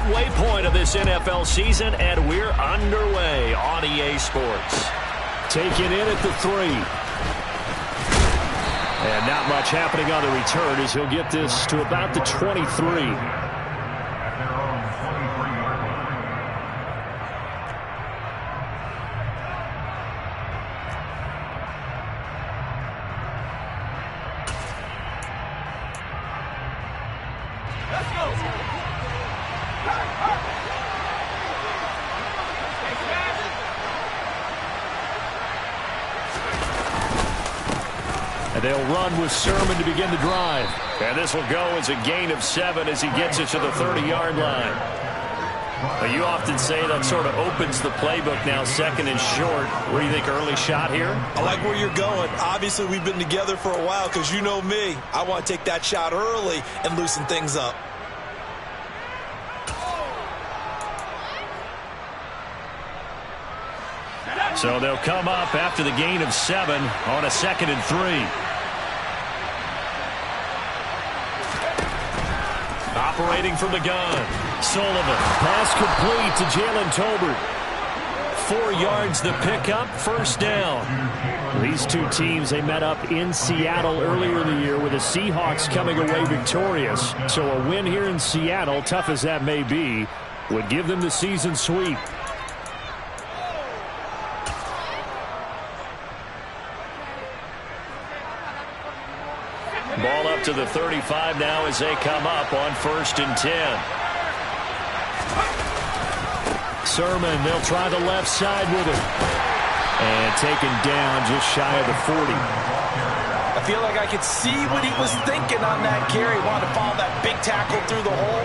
midway point of this NFL season, and we're underway on EA Sports. Taken in at the 3. And not much happening on the return as he'll get this to about the 23. They'll run with Sermon to begin the drive. And this will go as a gain of 7 as he gets it to the 30-yard line. But you often say that sort of opens the playbook now, second and short. What do you think, early shot here? I like where you're going. Obviously, we've been together for a while because you know me. I want to take that shot early and loosen things up. So they'll come up after the gain of 7 on a 2nd and 3. Operating from the gun. Sullivan. Pass complete to Jalen Tolbert. 4 yards the pickup, first down. These two teams, they met up in Seattle earlier in the year with the Seahawks coming away victorious. So a win here in Seattle, tough as that may be, would give them the season sweep. Ball up to the 35 now as they come up on 1st and 10. Sermon, they'll try the left side with it. And taken down just shy of the 40. I feel like I could see what he was thinking on that carry. Wanted to follow that big tackle through the hole.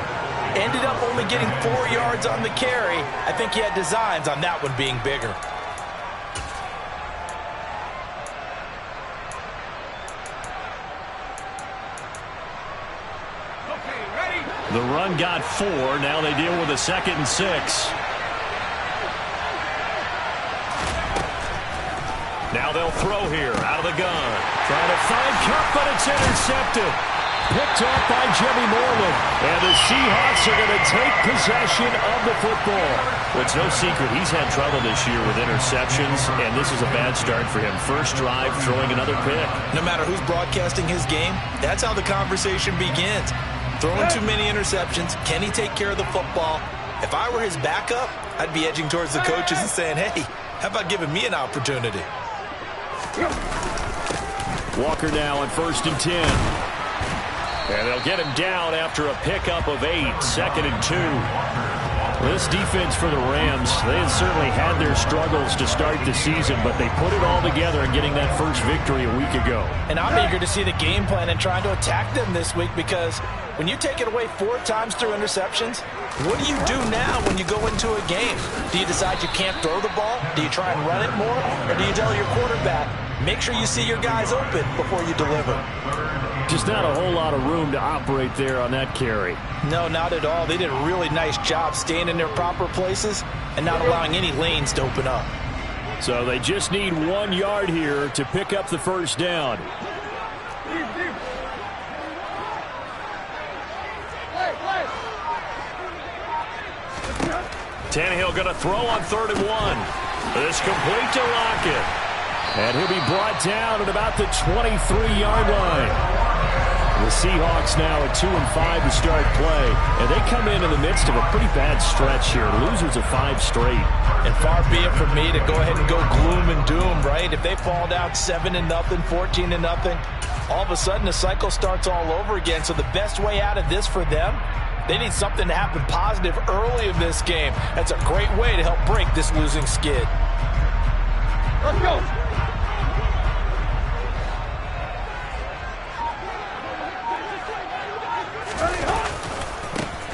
Ended up only getting 4 yards on the carry. I think he had designs on that one being bigger. The run got 4. Now they deal with a 2nd and 6. Now they'll throw here out of the gun. Trying to find Cup, but it's intercepted. Picked off by Jimmy Moreland. And the Seahawks are going to take possession of the football. Well, it's no secret he's had trouble this year with interceptions, and this is a bad start for him. First drive, throwing another pick. No matter who's broadcasting his game, that's how the conversation begins. Throwing too many interceptions. Can he take care of the football? If I were his backup, I'd be edging towards the coaches and saying, hey, how about giving me an opportunity? Walker now on 1st and 10. And they'll get him down after a pickup of 8, 2nd and 2. This defense for the Rams, they had certainly had their struggles to start the season, but they put it all together in getting that first victory a week ago. And I'm eager to see the game plan and trying to attack them this week, because when you take it away 4 times through interceptions, what do you do now when you go into a game? Do you decide you can't throw the ball? Do you try and run it more? Or do you tell your quarterback, make sure you see your guys open before you deliver? Just not a whole lot of room to operate there on that carry. No, not at all. They did a really nice job staying in their proper places and not allowing any lanes to open up. So they just need 1 yard here to pick up the first down. Tannehill going to throw on 3rd and 1. This complete to Lockett. And he'll be brought down at about the 23-yard line. The Seahawks now at 2-5 to start play. And they come in the midst of a pretty bad stretch here. Losers of 5 straight. And far be it from me to go ahead and go gloom and doom, right? If they fall down 7-0, 14-0, all of a sudden the cycle starts all over again. So the best way out of this for them, they need something to happen positive early in this game. That's a great way to help break this losing skid. Let's go.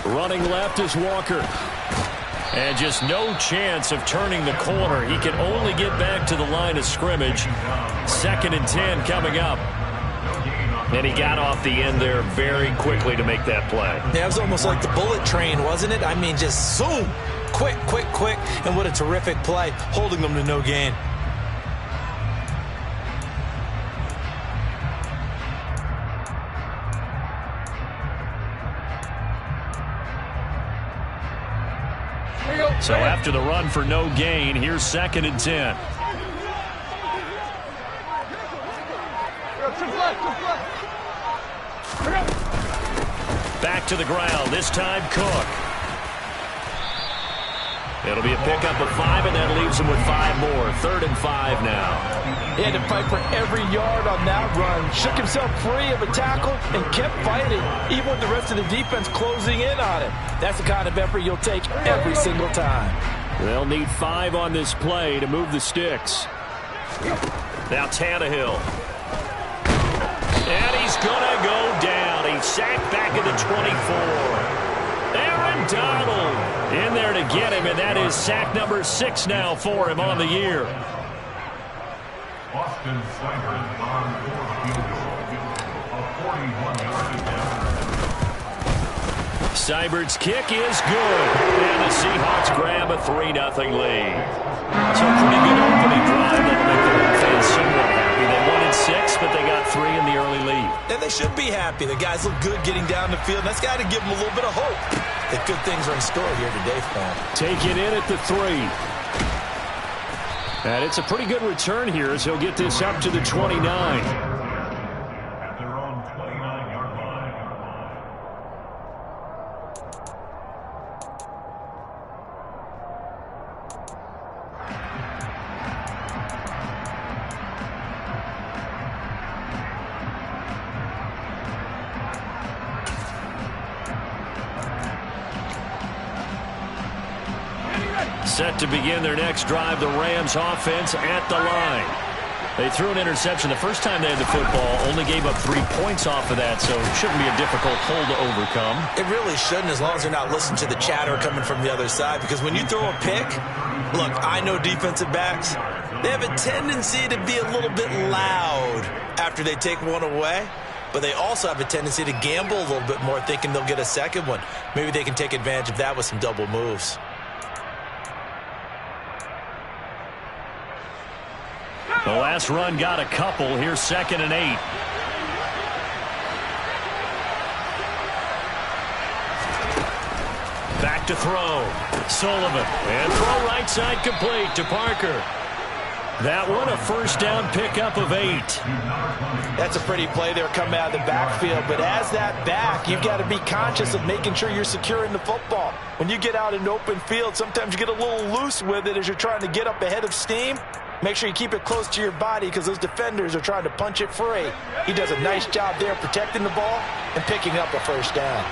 Running left is Walker. And just no chance of turning the corner. He can only get back to the line of scrimmage. 2nd and 10 coming up. And he got off the end there very quickly to make that play. Yeah, it was almost like the bullet train, wasn't it? I mean, just zoom. Quick, quick, quick. And what a terrific play, holding them to no gain. So after the run for no gain, here's 2nd and 10. Back to the ground, this time Cook. It'll be a pickup of 5, and that leaves him with 5 more. 3rd and 5 now. He had to fight for every yard on that run. Shook himself free of a tackle and kept fighting, even with the rest of the defense closing in on him. That's the kind of effort you'll take every single time. They'll need 5 on this play to move the sticks. Now Tannehill. And he's going to go down. He's sacked back at the 24. Aaron Donald in there to get him, and that is sack number 6 now for him on the year. Austin Seibert on 4th field goal, a 41-yard attempt. Seibert's kick is good, and the Seahawks grab a 3-0 lead. So a pretty good opening drive that'll make the home fans somewhat happy. They wanted 6, but they got 3 in the early lead. And they should be happy. The guys look good getting down the field. That's got to give them a little bit of hope that good things are in store here today for them. Take it in at the 3. And it's a pretty good return here as he'll get this up to the 29. At their own 29-yard line. Set to begin their next drive, the Rams offense at the line. They threw an interception the first time they had the football, only gave up 3 points off of that, so it shouldn't be a difficult hole to overcome. It really shouldn't, as long as they're not listening to the chatter coming from the other side, because when you throw a pick, look, I know defensive backs, they have a tendency to be a little bit loud after they take one away, but they also have a tendency to gamble a little bit more, thinking they'll get a second one. Maybe they can take advantage of that with some double moves. The last run got a couple. Here's 2nd and 8. Back to throw. Sullivan. And throw right side complete to Parker. That one a first down pickup of 8. That's a pretty play there coming out of the backfield. But as that back, you've got to be conscious of making sure you're securing the football. When you get out in open field, sometimes you get a little loose with it as you're trying to get up ahead of steam. Make sure you keep it close to your body because those defenders are trying to punch it free. He does a nice job there protecting the ball and picking up a first down.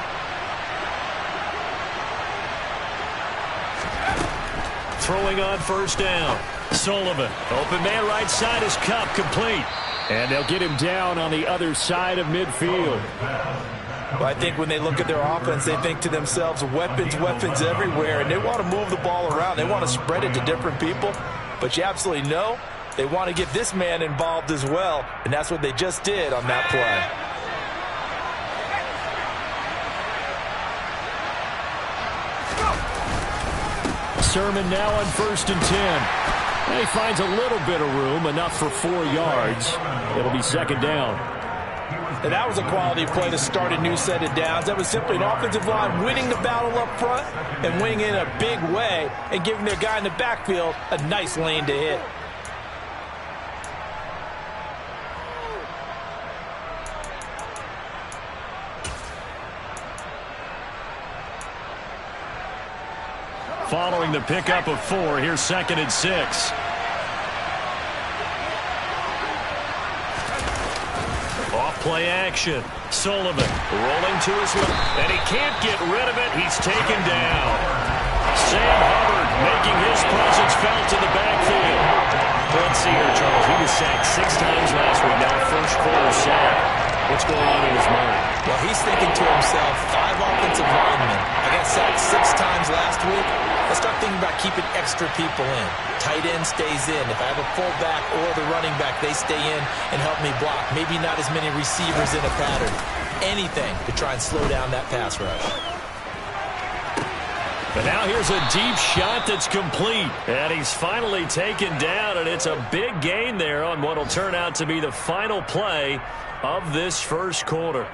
Throwing on first down. Sullivan. Open man right side is Cup complete. And they'll get him down on the other side of midfield. Well, I think when they look at their offense, they think to themselves, weapons, weapons everywhere, and they want to move the ball around. They want to spread it to different people. But you absolutely know they want to get this man involved as well, and that's what they just did on that play. Sermon now on 1st and 10. And he finds a little bit of room, enough for 4 yards. It'll be 2nd down. And that was a quality play to start a new set of downs. That was simply an offensive line winning the battle up front and winning in a big way and giving their guy in the backfield a nice lane to hit. Following the pickup of 4, here's 2nd and 6. Off-play action. Sullivan rolling to his left, and he can't get rid of it. He's taken down. Sam Hubbard making his presence felt in the backfield. Let's see here, Charles. He was sacked 6 times last week. Now first quarter sack. What's going on in his mind? Well, he's thinking to himself, 5 offensive linemen. I got sacked 6 times last week. Let's start thinking about keeping extra people in. Tight end stays in. If I have a fullback or the running back, they stay in and help me block. Maybe not as many receivers in a pattern. Anything to try and slow down that pass rush. But now here's a deep shot that's complete. And he's finally taken down, and it's a big gain there on what will turn out to be the final play of this first quarter.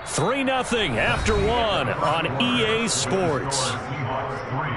3-0 after 1 on EA Sports. Seahawks 3,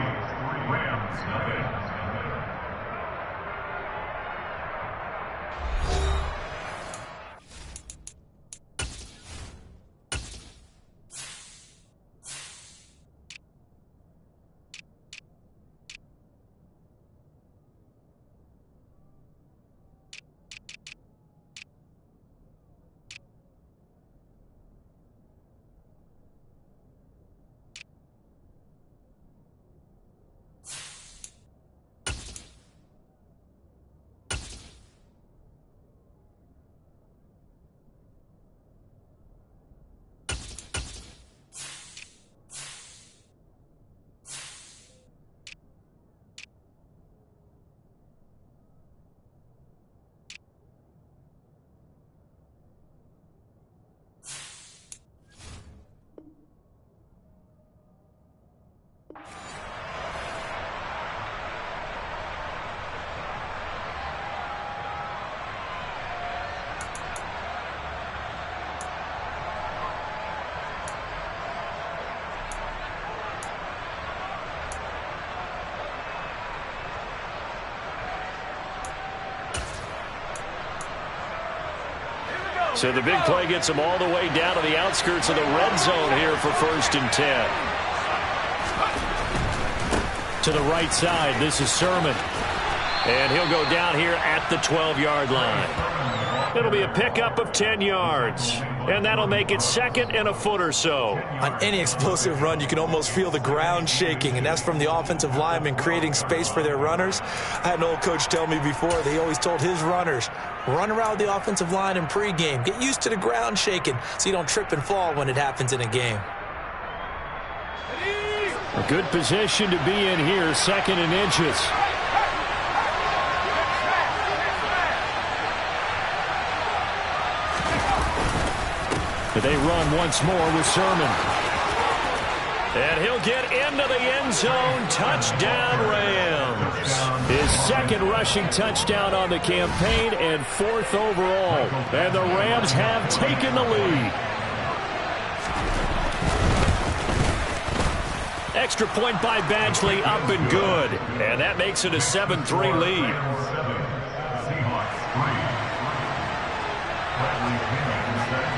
So the big play gets him all the way down to the outskirts of the red zone here for 1st and 10. To the right side, this is Sermon. And he'll go down here at the 12-yard line. It'll be a pickup of 10 yards. And that'll make it 2nd and a foot or so. On any explosive run, you can almost feel the ground shaking, and that's from the offensive linemen creating space for their runners. I had an old coach tell me before, that he always told his runners, run around the offensive line in pregame. Get used to the ground shaking so you don't trip and fall when it happens in a game. A good position to be in here, 2nd and inches. But they run once more with Sermon. And he'll get into the end zone. Touchdown, Rams. His 2nd rushing touchdown on the campaign and 4th overall. And the Rams have taken the lead. Extra point by Badgley, up and good. And that makes it a 7-3 lead.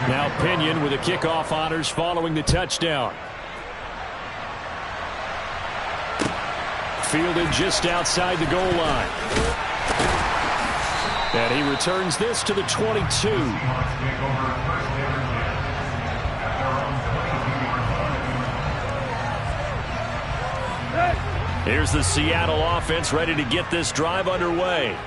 Now Pinion with the kickoff honors following the touchdown. Fielded just outside the goal line. And he returns this to the 22. Here's the Seattle offense ready to get this drive underway.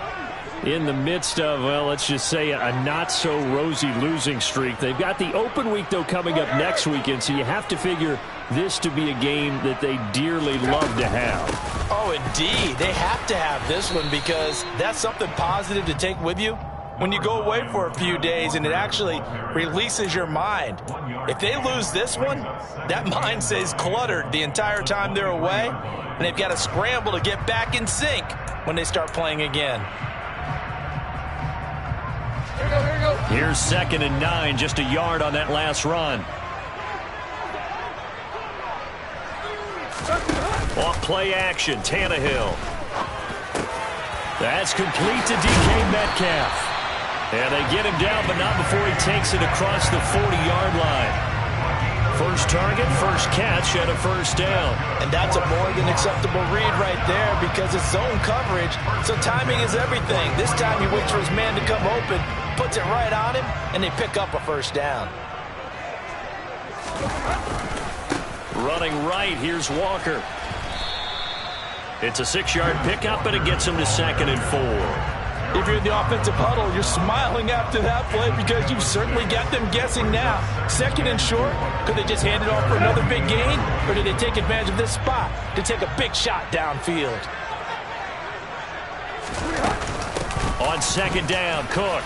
In the midst of, well, let's just say a not-so-rosy losing streak. They've got the open week, though, coming up next weekend, so you have to figure this to be a game that they dearly love to have. Oh, indeed. They have to have this one because that's something positive to take with you when you go away for a few days, and it actually releases your mind. If they lose this one, that mind stays cluttered the entire time they're away, and they've got to scramble to get back in sync when they start playing again. Here's 2nd and 9, just a yard on that last run. Off play action, Tannehill. That's complete to DK Metcalf. And they get him down, but not before he takes it across the 40-yard line. First target, first catch, and a 1st down. And that's a more than acceptable read right there because it's zone coverage, so timing is everything. This time he waits for his man to come open, puts it right on him, and they pick up a 1st down. Running right, here's Walker. It's a 6-yard pickup, and it gets him to 2nd and 4. If you're in the offensive huddle, you're smiling after that play because you've certainly got them guessing now. 2nd and short, could they just hand it off for another big gain? Or did they take advantage of this spot to take a big shot downfield? On 2nd down, Cook.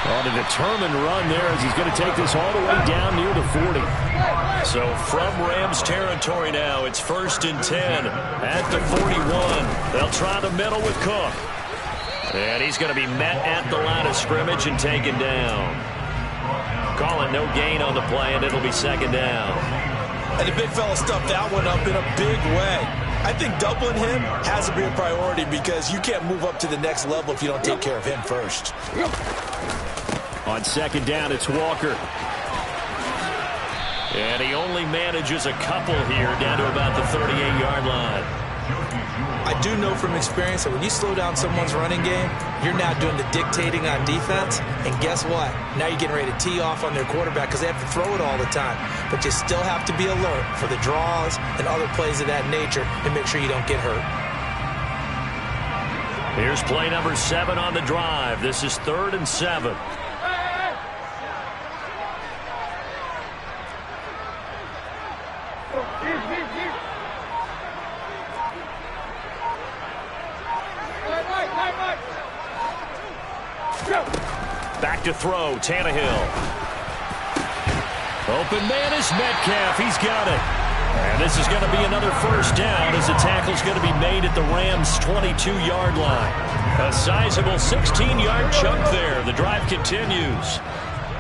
On a determined run there as he's going to take this all the way down near the 40. So from Rams territory now, it's 1st and 10 at the 41. They'll try the middle with Cook. And he's going to be met at the line of scrimmage and taken down. Calling no gain on the play, and it'll be 2nd down. And the big fella stuffed that one up in a big way. I think doubling him has to be a priority because you can't move up to the next level if you don't take care of him first. On 2nd down, it's Walker. And he only manages a couple here down to about the 38-yard line. I do know from experience that when you slow down someone's running game, you're now doing the dictating on defense. And guess what? Now you're getting ready to tee off on their quarterback because they have to throw it all the time. But you still have to be alert for the draws and other plays of that nature and make sure you don't get hurt. Here's play number 7 on the drive. This is 3rd and 7. Back to throw, Tannehill. Open man is Metcalf. He's got it. And this is going to be another 1st down as the tackle's going to be made at the Rams' 22-yard line. A sizable 16-yard chunk there. The drive continues.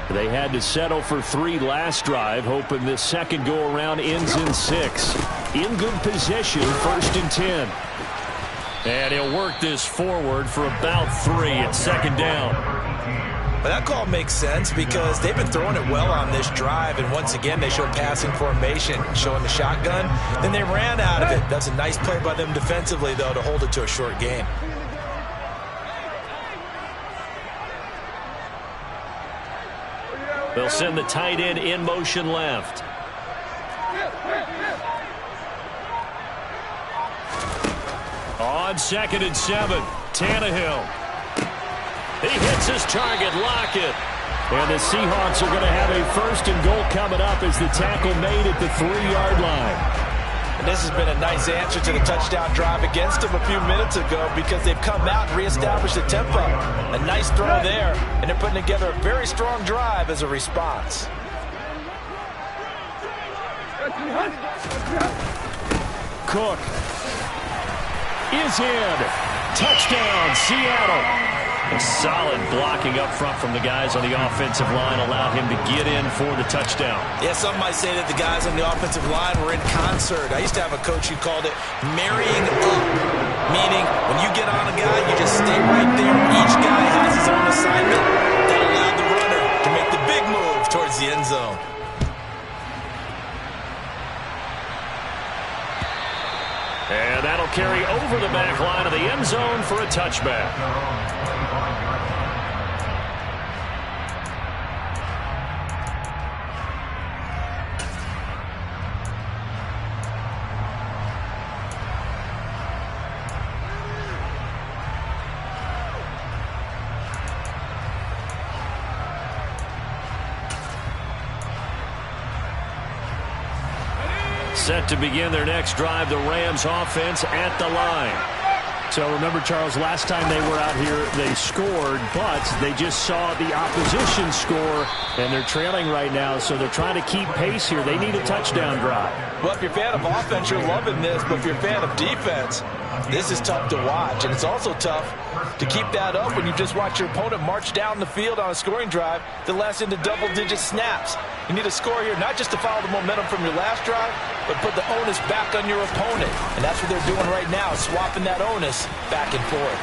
They had to settle for 3 last drive, hoping this second go-around ends in 6. In good position, 1st and 10. And he'll work this forward for about 3 at 2nd down. Well, that call makes sense because they've been throwing it well on this drive, and once again, they showed passing formation, showing the shotgun. Then they ran out of it. That's a nice play by them defensively, though, to hold it to a short gain. They'll send the tight end in motion left. On 2nd and 7, Tannehill. He hits his target, Lockett. And the Seahawks are going to have a 1st and goal coming up as the tackle made at the 3-yard line. And this has been a nice answer to the touchdown drive against them a few minutes ago because they've come out and reestablished the tempo. A nice throw there, and they're putting together a very strong drive as a response. Cook is in. Touchdown, Seattle. A solid blocking up front from the guys on the offensive line allowed him to get in for the touchdown. Yeah, some might say that the guys on the offensive line were in concert. I used to have a coach who called it marrying up, meaning when you get on a guy, you just stay right there. Each guy has his own assignment. That allowed the runner to make the big move towards the end zone. And that'll carry over the back line of the end zone for a touchback. Set to begin their next drive, the Rams offense at the line. So remember, Charles, last time they were out here, they scored, but they just saw the opposition score, and they're trailing right now, so they're trying to keep pace here. They need a touchdown drive. Well, if you're a fan of offense, you're loving this, but if you're a fan of defense, this is tough to watch, and it's also tough to keep that up when you just watch your opponent march down the field on a scoring drive that lasts into double-digit snaps. You need a score here, not just to follow the momentum from your last drive, but put the onus back on your opponent. And that's what they're doing right now, swapping that onus back and forth.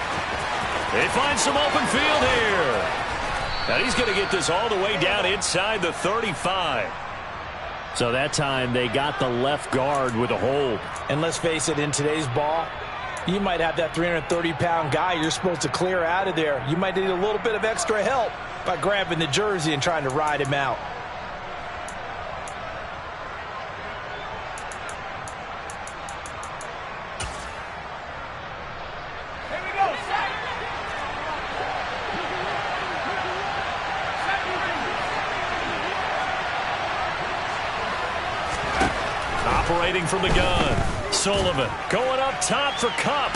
They find some open field here. Now he's going to get this all the way down inside the 35. So that time they got the left guard with a hold. And let's face it, in today's ball, you might have that 330-pound guy you're supposed to clear out of there. You might need a little bit of extra help by grabbing the jersey and trying to ride him out. Operating from the gun, Sullivan going up top for Kupp.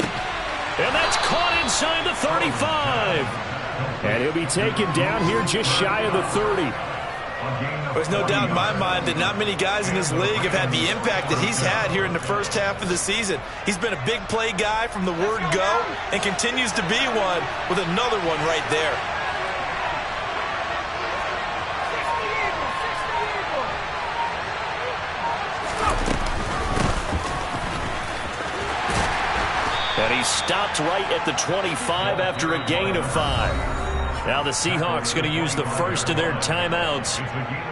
And that's caught inside the 35. And he'll be taken down here just shy of the 30. There's no doubt in my mind that not many guys in this league have had the impact that he's had here in the first half of the season. He's been a big play guy from the word go and continues to be one with another one right there. And he stopped right at the 25 after a gain of 5. Now the Seahawks going to use the first of their timeouts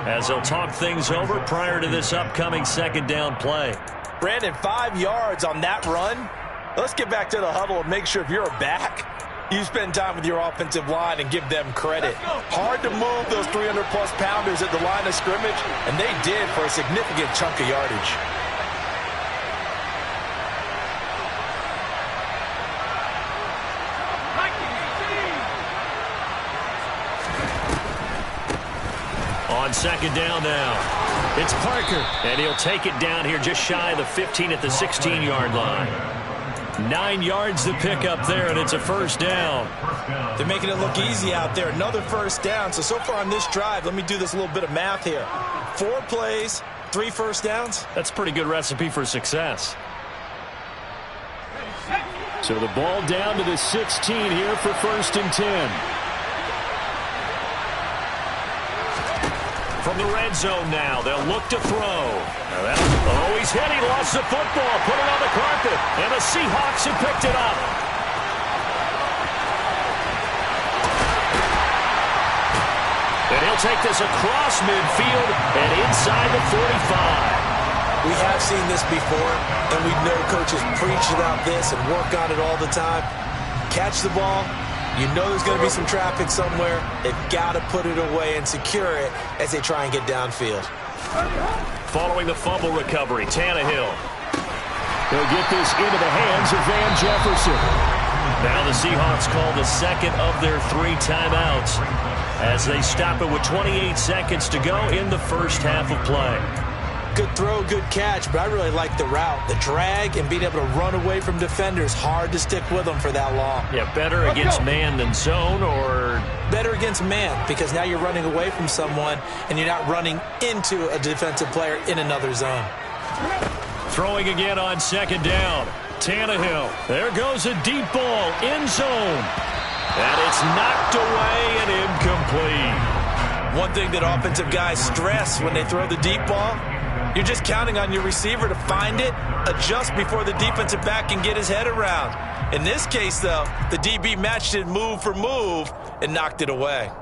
as they'll talk things over prior to this upcoming second down play. Brandon, 5 yards on that run. Let's get back to the huddle and make sure if you're a back, you spend time with your offensive line and give them credit. Hard to move those 300-plus pounders at the line of scrimmage, and they did for a significant chunk of yardage. On second down now, it's Parker, and he'll take it down here just shy of the 15 at the 16-yard line. 9 yards to pick up there, and it's a first down. They're making it look easy out there. Another first down. So far on this drive, let me do this little bit of math here. 4 plays, 3 first downs. That's a pretty good recipe for success. So the ball down to the 16 here for 1st and 10. From the red zone now, they'll look to throw. He's hit. He lost the football. Put it on the carpet. And the Seahawks have picked it up. He'll take this across midfield and inside the 45. We have seen this before, and we know coaches preach about this and work on it all the time. Catch the ball. You know there's going to be some traffic somewhere. They've got to put it away and secure it as they try and get downfield. Following the fumble recovery, Tannehill. They'll get this into the hands of Van Jefferson. Now the Seahawks call the second of their 3 timeouts as they stop it with 28 seconds to go in the first half of play. Good throw, good catch, but I really like the route. The drag and being able to run away from defenders, hard to stick with them for that long. Yeah, better against man than zone, or? Better against man, because now you're running away from someone and you're not running into a defensive player in another zone. Throwing again on second down. Tannehill. There goes a deep ball, end zone. And it's knocked away and incomplete. One thing that offensive guys stress when they throw the deep ball, you're just counting on your receiver to find it, adjust before the defensive back can get his head around. In this case, though, the DB matched it move for move and knocked it away.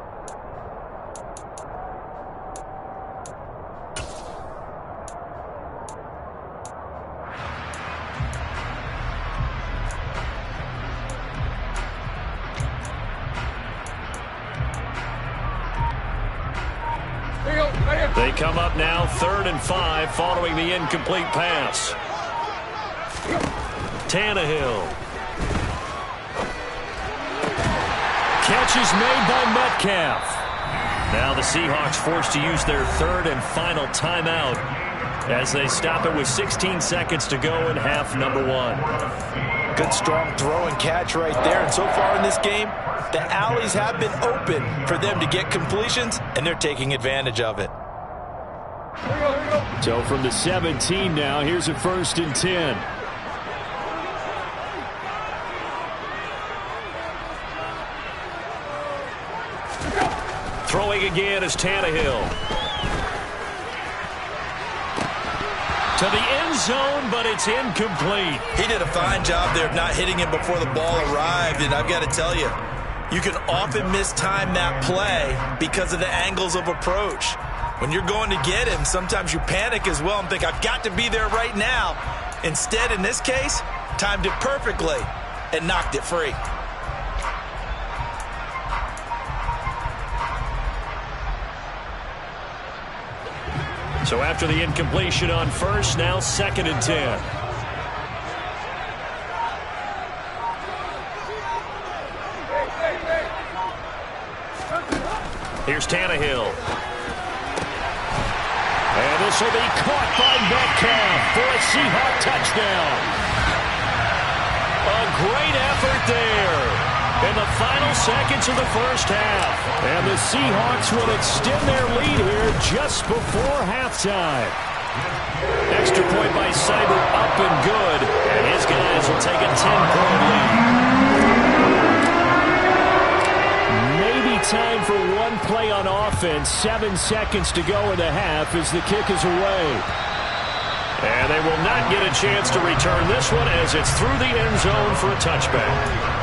They come up now 3rd and 5 following the incomplete pass. Tannehill. Catch is made by Metcalf. Now the Seahawks forced to use their 3rd and final timeout as they stop it with 16 seconds to go in half number 1. Good strong throw and catch right there. And so far in this game, the alleys have been open for them to get completions, and they're taking advantage of it. So from the 17 now, here's a 1st and 10. Throwing again is Tannehill. To the end zone, but it's incomplete. He did a fine job there of not hitting him before the ball arrived, and I've got to tell you, you can often mistime that play because of the angles of approach. When you're going to get him, sometimes you panic as well and think, I've got to be there right now. Instead, in this case, timed it perfectly and knocked it free. So after the incompletion on 1st, now 2nd and 10. Here's Tannehill. And this will be caught by Metcalf for a Seahawk touchdown. A great effort there in the final seconds of the first half. And the Seahawks will extend their lead here just before halftime. Extra point by Seibert up and good. And his guys will take a 10-point lead. Time for one play on offense. 7 seconds to go in the half as the kick is away. And they will not get a chance to return this one as it's through the end zone for a touchback.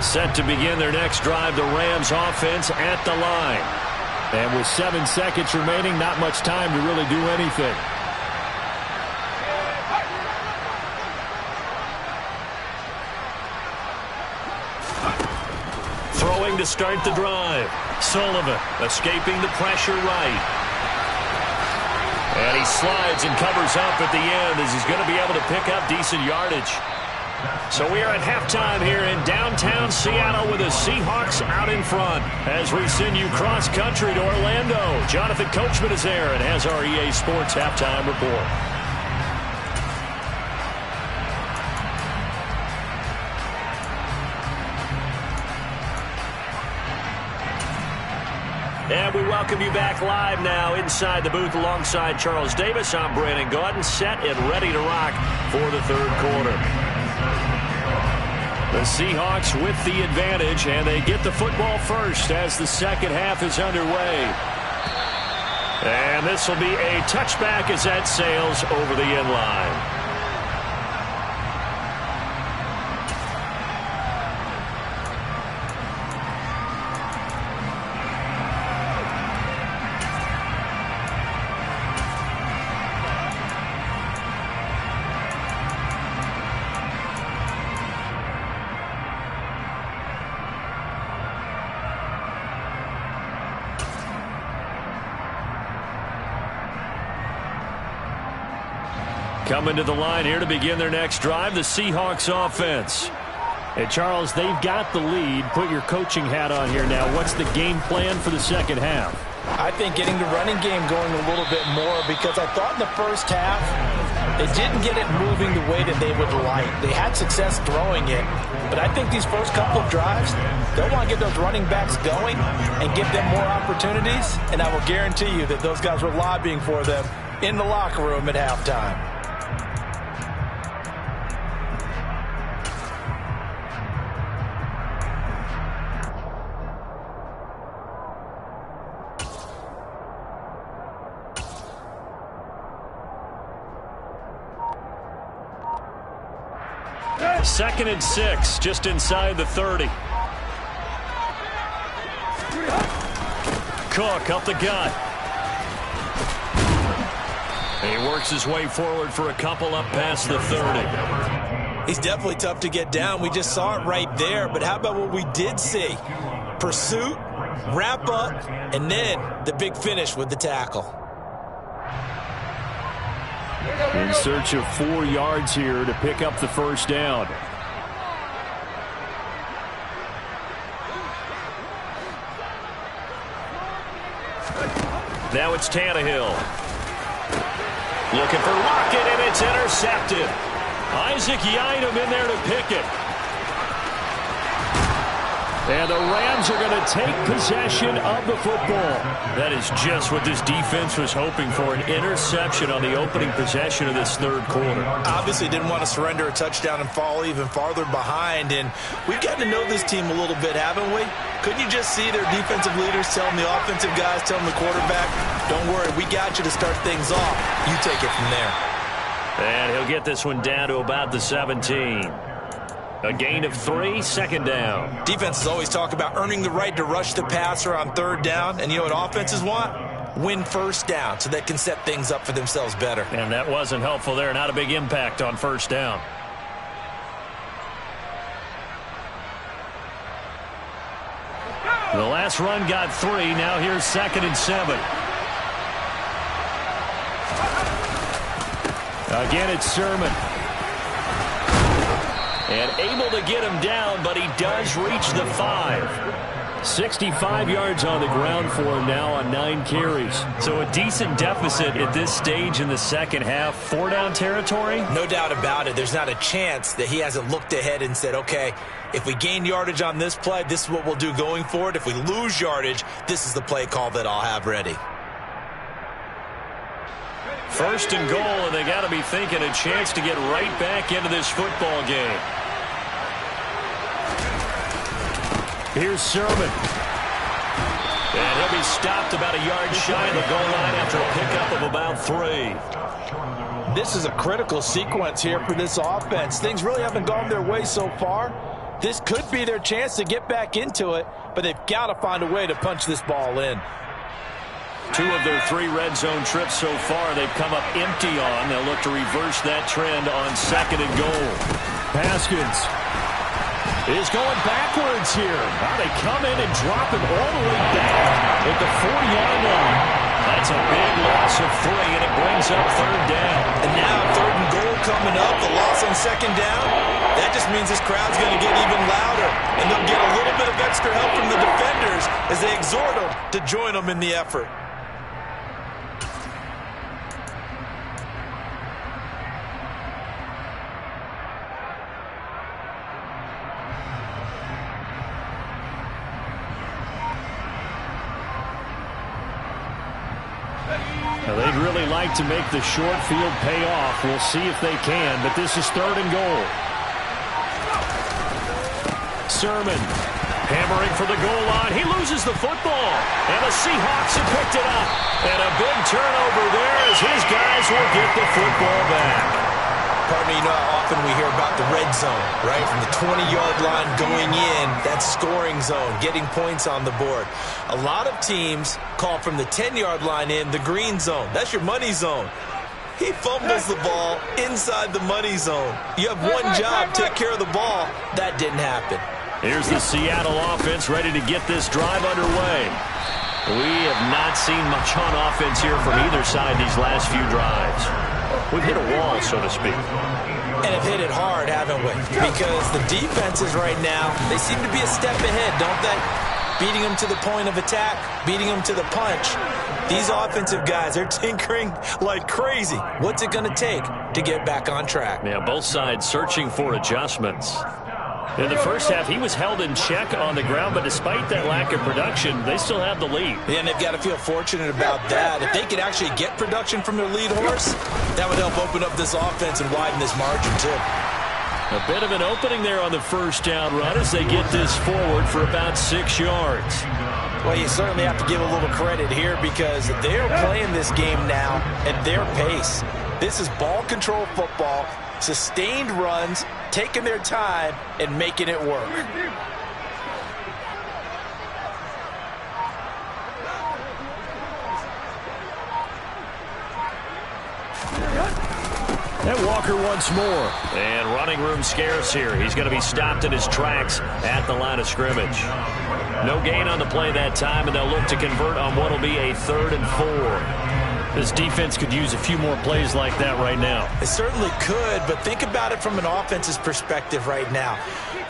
Set to begin their next drive, the Rams offense at the line. And with 7 seconds remaining, not much time to really do anything. Throwing to start the drive. Sullivan escaping the pressure right. And he slides and covers up at the end as he's going to be able to pick up decent yardage. So we are at halftime here in downtown Seattle with the Seahawks out in front as we send you cross-country to Orlando. Jonathan Coachman is there and has our EA Sports halftime report. And we welcome you back live now inside the booth alongside Charles Davis. I'm Brandon Gaudin, set and ready to rock for the third quarter. The Seahawks with the advantage, and they get the football first as the second half is underway. And this will be a touchback as that sails over the end line. Coming to the line here to begin their next drive, the Seahawks offense. Hey, Charles, they've got the lead. Put your coaching hat on here now. What's the game plan for the second half? I think getting the running game going a little bit more, because I thought in the first half they didn't get it moving the way that they would like. They had success throwing it, but I think these first couple of drives, they'll want to get those running backs going and give them more opportunities, and I will guarantee you that those guys were lobbying for them in the locker room at halftime. Second and 6, just inside the 30. Cook up the gut. He works his way forward for a couple up past the 30. He's definitely tough to get down. We just saw it right there. But how about what we did see? Pursuit, wrap up, and then the big finish with the tackle. In search of 4 yards here to pick up the first down. Now it's Tannehill. Looking for Lockett, and it's intercepted. Isaac Yiadom in there to pick it. And the Rams are going to take possession of the football. That is just what this defense was hoping for, an interception on the opening possession of this third quarter. Obviously didn't want to surrender a touchdown and fall even farther behind. And we've gotten to know this team a little bit, haven't we? Couldn't you just see their defensive leaders telling the offensive guys, telling the quarterback, don't worry, we got you to start things off. You take it from there. And he'll get this one down to about the 17. A gain of 3, second down. Defenses always talk about earning the right to rush the passer on third down. And you know what offenses want? Win first down so they can set things up for themselves better. And that wasn't helpful there. Not a big impact on first down. The last run got 3. Now here's second and 7. Again, it's Sermon. And able to get him down, but he does reach the 5. 65 yards on the ground for him now on 9 carries. So a decent deficit at this stage in the second half. 4-down territory? No doubt about it. There's not a chance that he hasn't looked ahead and said, okay, if we gain yardage on this play, this is what we'll do going forward. If we lose yardage, this is the play call that I'll have ready. First and goal, and they got to be thinking a chance to get right back into this football game. Here's Sermon. And he'll be stopped about a yard shy of the goal line after a pickup of about 3. This is a critical sequence here for this offense. Things really haven't gone their way so far. This could be their chance to get back into it, but they've got to find a way to punch this ball in. 2 of their 3 red zone trips so far they've come up empty on. They'll look to reverse that trend on second and goal. Haskins is going backwards here. Now they come in and drop him all the way back at the 4-yard line. That's a big loss of 3, and it brings up third down. And now third and goal coming up, the loss on second down. That just means this crowd's going to get even louder, and they'll get a little bit of extra help from the defenders as they exhort them to join them in the effort. They'd really like to make the short field pay off. We'll see if they can, but this is third and goal. Sermon hammering for the goal line. He loses the football, and the Seahawks have picked it up. And a big turnover there as his guys will get the football back. Partner, you know how often we hear about the red zone, right? From the 20-yard line going in, that scoring zone, getting points on the board. A lot of teams call from the 10-yard line in the green zone. That's your money zone. He fumbles the ball inside the money zone. You have one job, take care of the ball. That didn't happen. Here's the Seattle offense ready to get this drive underway. We have not seen much on offense here from either side these last few drives. We've hit a wall, so to speak. And have hit it hard, haven't we? Because the defenses right now, they seem to be a step ahead, don't they? Beating them to the point of attack, beating them to the punch. These offensive guys are tinkering like crazy. What's it going to take to get back on track? Yeah, both sides searching for adjustments. In the first half, he was held in check on the ground, but despite that lack of production, they still have the lead. Yeah, and they've got to feel fortunate about that. If they could actually get production from their lead horse, that would help open up this offense and widen this margin, too. A bit of an opening there on the first down run as they get this forward for about 6 yards. Well, you certainly have to give a little credit here because they're playing this game now at their pace. This is ball control football, sustained runs, taking their time and making it work. And Walker once more. And running room scarce here. He's going to be stopped in his tracks at the line of scrimmage. No gain on the play that time, and they'll look to convert on what will be a 3rd and 4. This defense could use a few more plays like that right now. It certainly could, but think about it from an offense's perspective right now.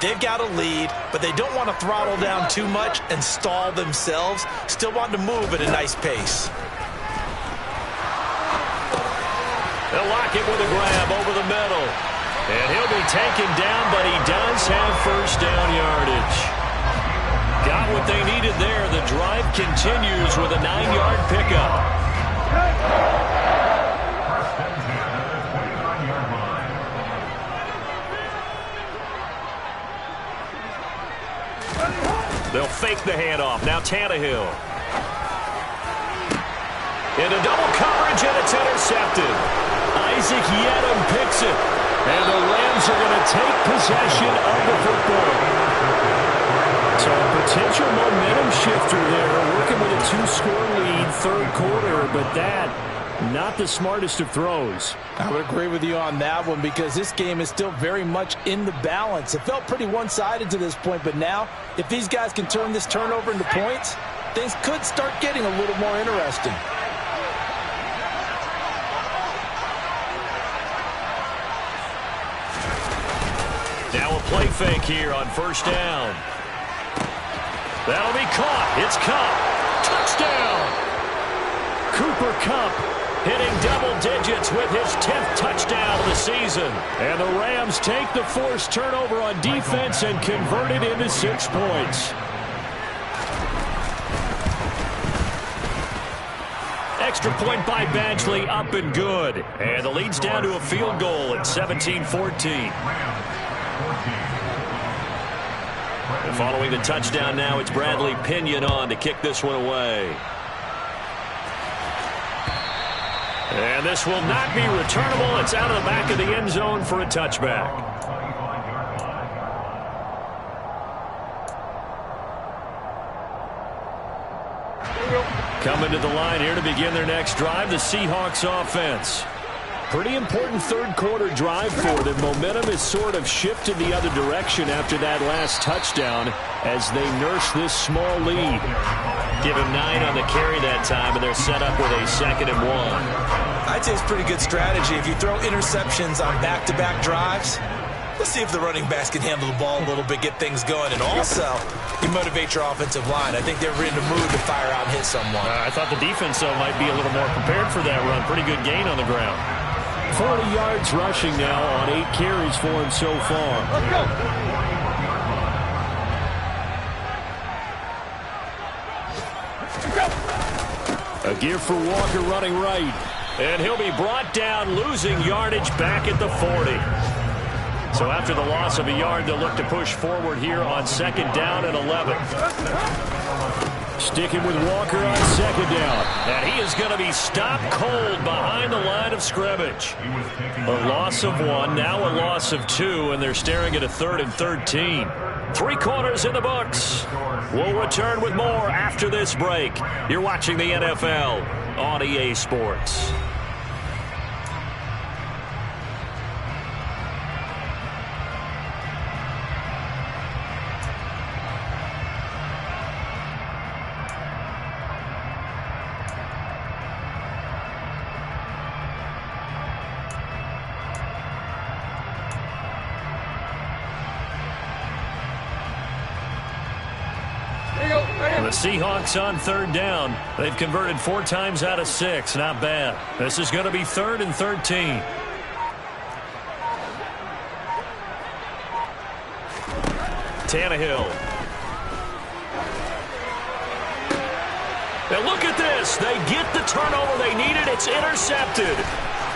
They've got a lead, but they don't want to throttle down too much and stall themselves. Still want to move at a nice pace. They'll lock it with a grab over the middle. And he'll be taken down, but he does have first down yardage. Got what they needed there. The drive continues with a 9-yard pickup. They'll fake the handoff. Now Tannehill. Into double coverage, and it's intercepted. Isaac Yedem picks it. And the Rams are going to take possession of the football. So a potential momentum shifter there. Working with a 2-score lead, 3rd quarter, but that not the smartest of throws. I would agree with you on that one because this game is still very much in the balance. It felt pretty one-sided to this point, but now if these guys can turn this turnover into points, things could start getting a little more interesting. Now a play fake here on first down. That'll be caught. It's Kupp. Touchdown. Cooper Kupp hitting double digits with his 10th touchdown of the season. And the Rams take the forced turnover on defense and convert it into 6 points. Extra point by Badgley, up and good. And the lead's down to a field goal at 17-14. And following the touchdown now, it's Bradley Pinion on to kick this one away. And this will not be returnable. It's out of the back of the end zone for a touchback. Coming to the line here to begin their next drive, the Seahawks offense. Pretty important 3rd quarter drive for them. Momentum is sort of shifted the other direction after that last touchdown as they nurse this small lead. Give him 9 on the carry that time, and they're set up with a 2nd and 1. I'd say it's pretty good strategy. If you throw interceptions on back-to-back drives, let's see if the running backs can handle the ball a little bit, get things going, and also you motivate your offensive line. I think they're in the mood to fire out and hit someone. I thought the defense, though, might be a little more prepared for that run. Pretty good gain on the ground. 40 yards rushing now on 8 carries for him so far. Let's go. A give for Walker running right. And he'll be brought down, losing yardage back at the 40. So after the loss of a yard, they'll look to push forward here on 2nd down and 11. Sticking with Walker on 2nd down. And he is going to be stopped cold behind the line of scrimmage. A loss of 1, now a loss of 2, and they're staring at a 3rd and 13. 3 quarters in the books. We'll return with more after this break. You're watching the NFL on EA Sports. The Seahawks on 3rd down. They've converted 4 times out of 6. Not bad. This is going to be 3rd and 13. Tannehill. And look at this. They get the turnover they needed. It's intercepted.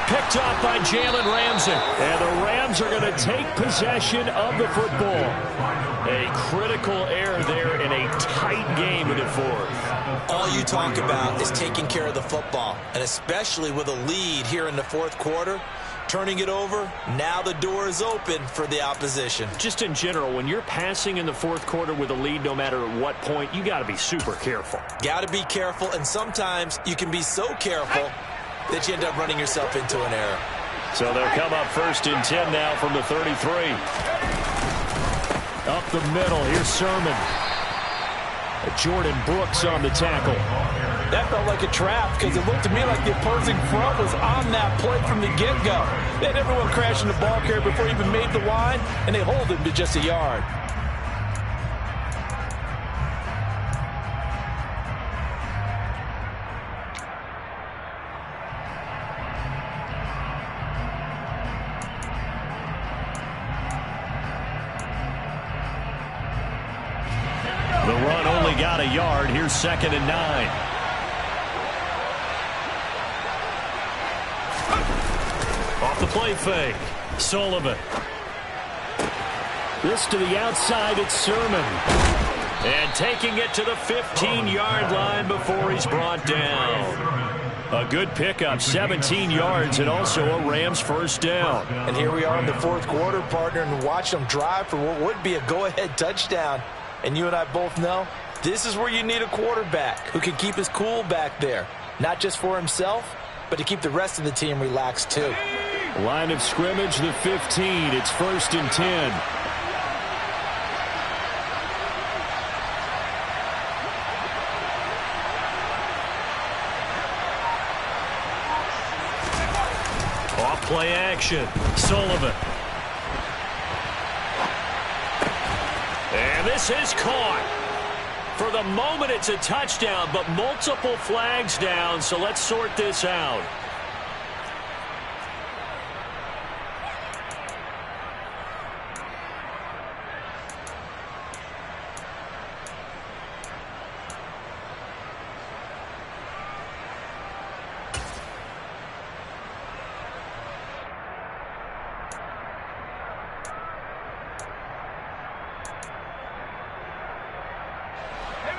Picked off by Jalen Ramsey. And the Rams are going to take possession of the football. A critical error there in a tight game in the 4th. All you talk about is taking care of the football, and especially with a lead here in the 4th quarter. Turning it over, now the door is open for the opposition. Just in general, when you're passing in the 4th quarter with a lead, no matter at what point, you got to be super careful. Got to be careful, and sometimes you can be so careful that you end up running yourself into an error. So they'll come up 1st and 10 now from the 33. Up the middle, here's Sermon. Jordan Brooks on the tackle. That felt like a trap because it looked to me like the opposing front was on that play from the get-go. They had everyone crashing the ball carrier before he even made the line, and they hold him to just a yard. The run only got a yard. Here's 2nd and 9. Off the play fake. Sullivan. This to the outside, it's Sermon. And taking it to the 15-yard line before he's brought down. A good pickup, 17 yards, and also a Rams 1st down. And here we are in the 4th quarter, partner, and watch them drive for what would be a go-ahead touchdown. And you and I both know this is where you need a quarterback who can keep his cool back there. Not just for himself, but to keep the rest of the team relaxed too. Line of scrimmage, the 15. It's 1st and 10. Off play action. Sullivan. And this is caught. For the moment, it's a touchdown, but multiple flags down, so let's sort this out.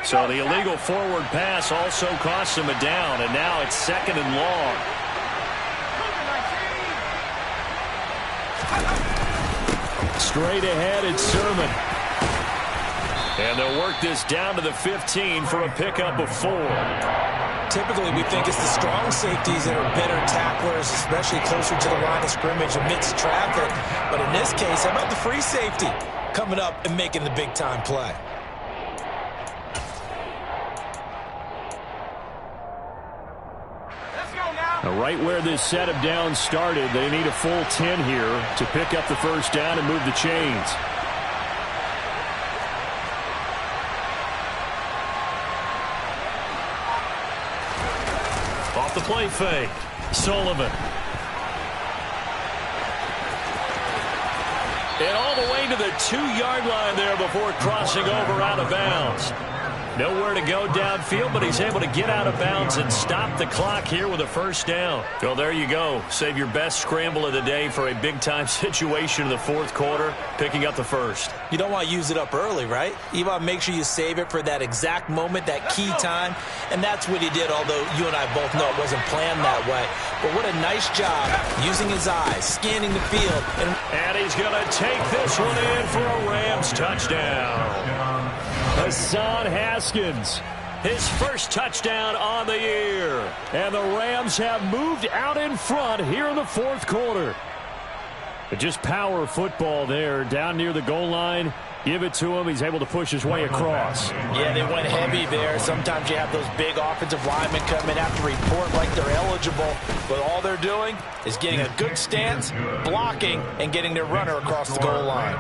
So the illegal forward pass also costs him a down, and now it's 2nd and long. Straight ahead, it's Sermon. And they'll work this down to the 15 for a pickup of 4. Typically, we think it's the strong safeties that are better tacklers, especially closer to the line of scrimmage amidst traffic. But in this case, how about the free safety coming up and making the big-time play? Now, right where this set of downs started, they need a full 10 here to pick up the 1st down and move the chains. Off the play fake. Sullivan. And all the way to the 2-yard line there before crossing over out of bounds. Nowhere to go downfield, but he's able to get out of bounds and stop the clock here with a first down. Well, there you go. Save your best scramble of the day for a big-time situation in the fourth quarter, picking up the first. You don't want to use it up early, right? You want to make sure you save it for that exact moment, that key time, and that's what he did, although you and I both know it wasn't planned that way. But what a nice job using his eyes, scanning the field. And he's going to take this one in for a Rams touchdown. Hassan Haskins, his first touchdown on the year. And the Rams have moved out in front here in the fourth quarter. But just power football there down near the goal line. Give it to him. He's able to push his way across. Yeah, they went heavy there. Sometimes you have those big offensive linemen come in, have to report like they're eligible. But all they're doing is getting a good stance, blocking, and getting their runner across the goal line.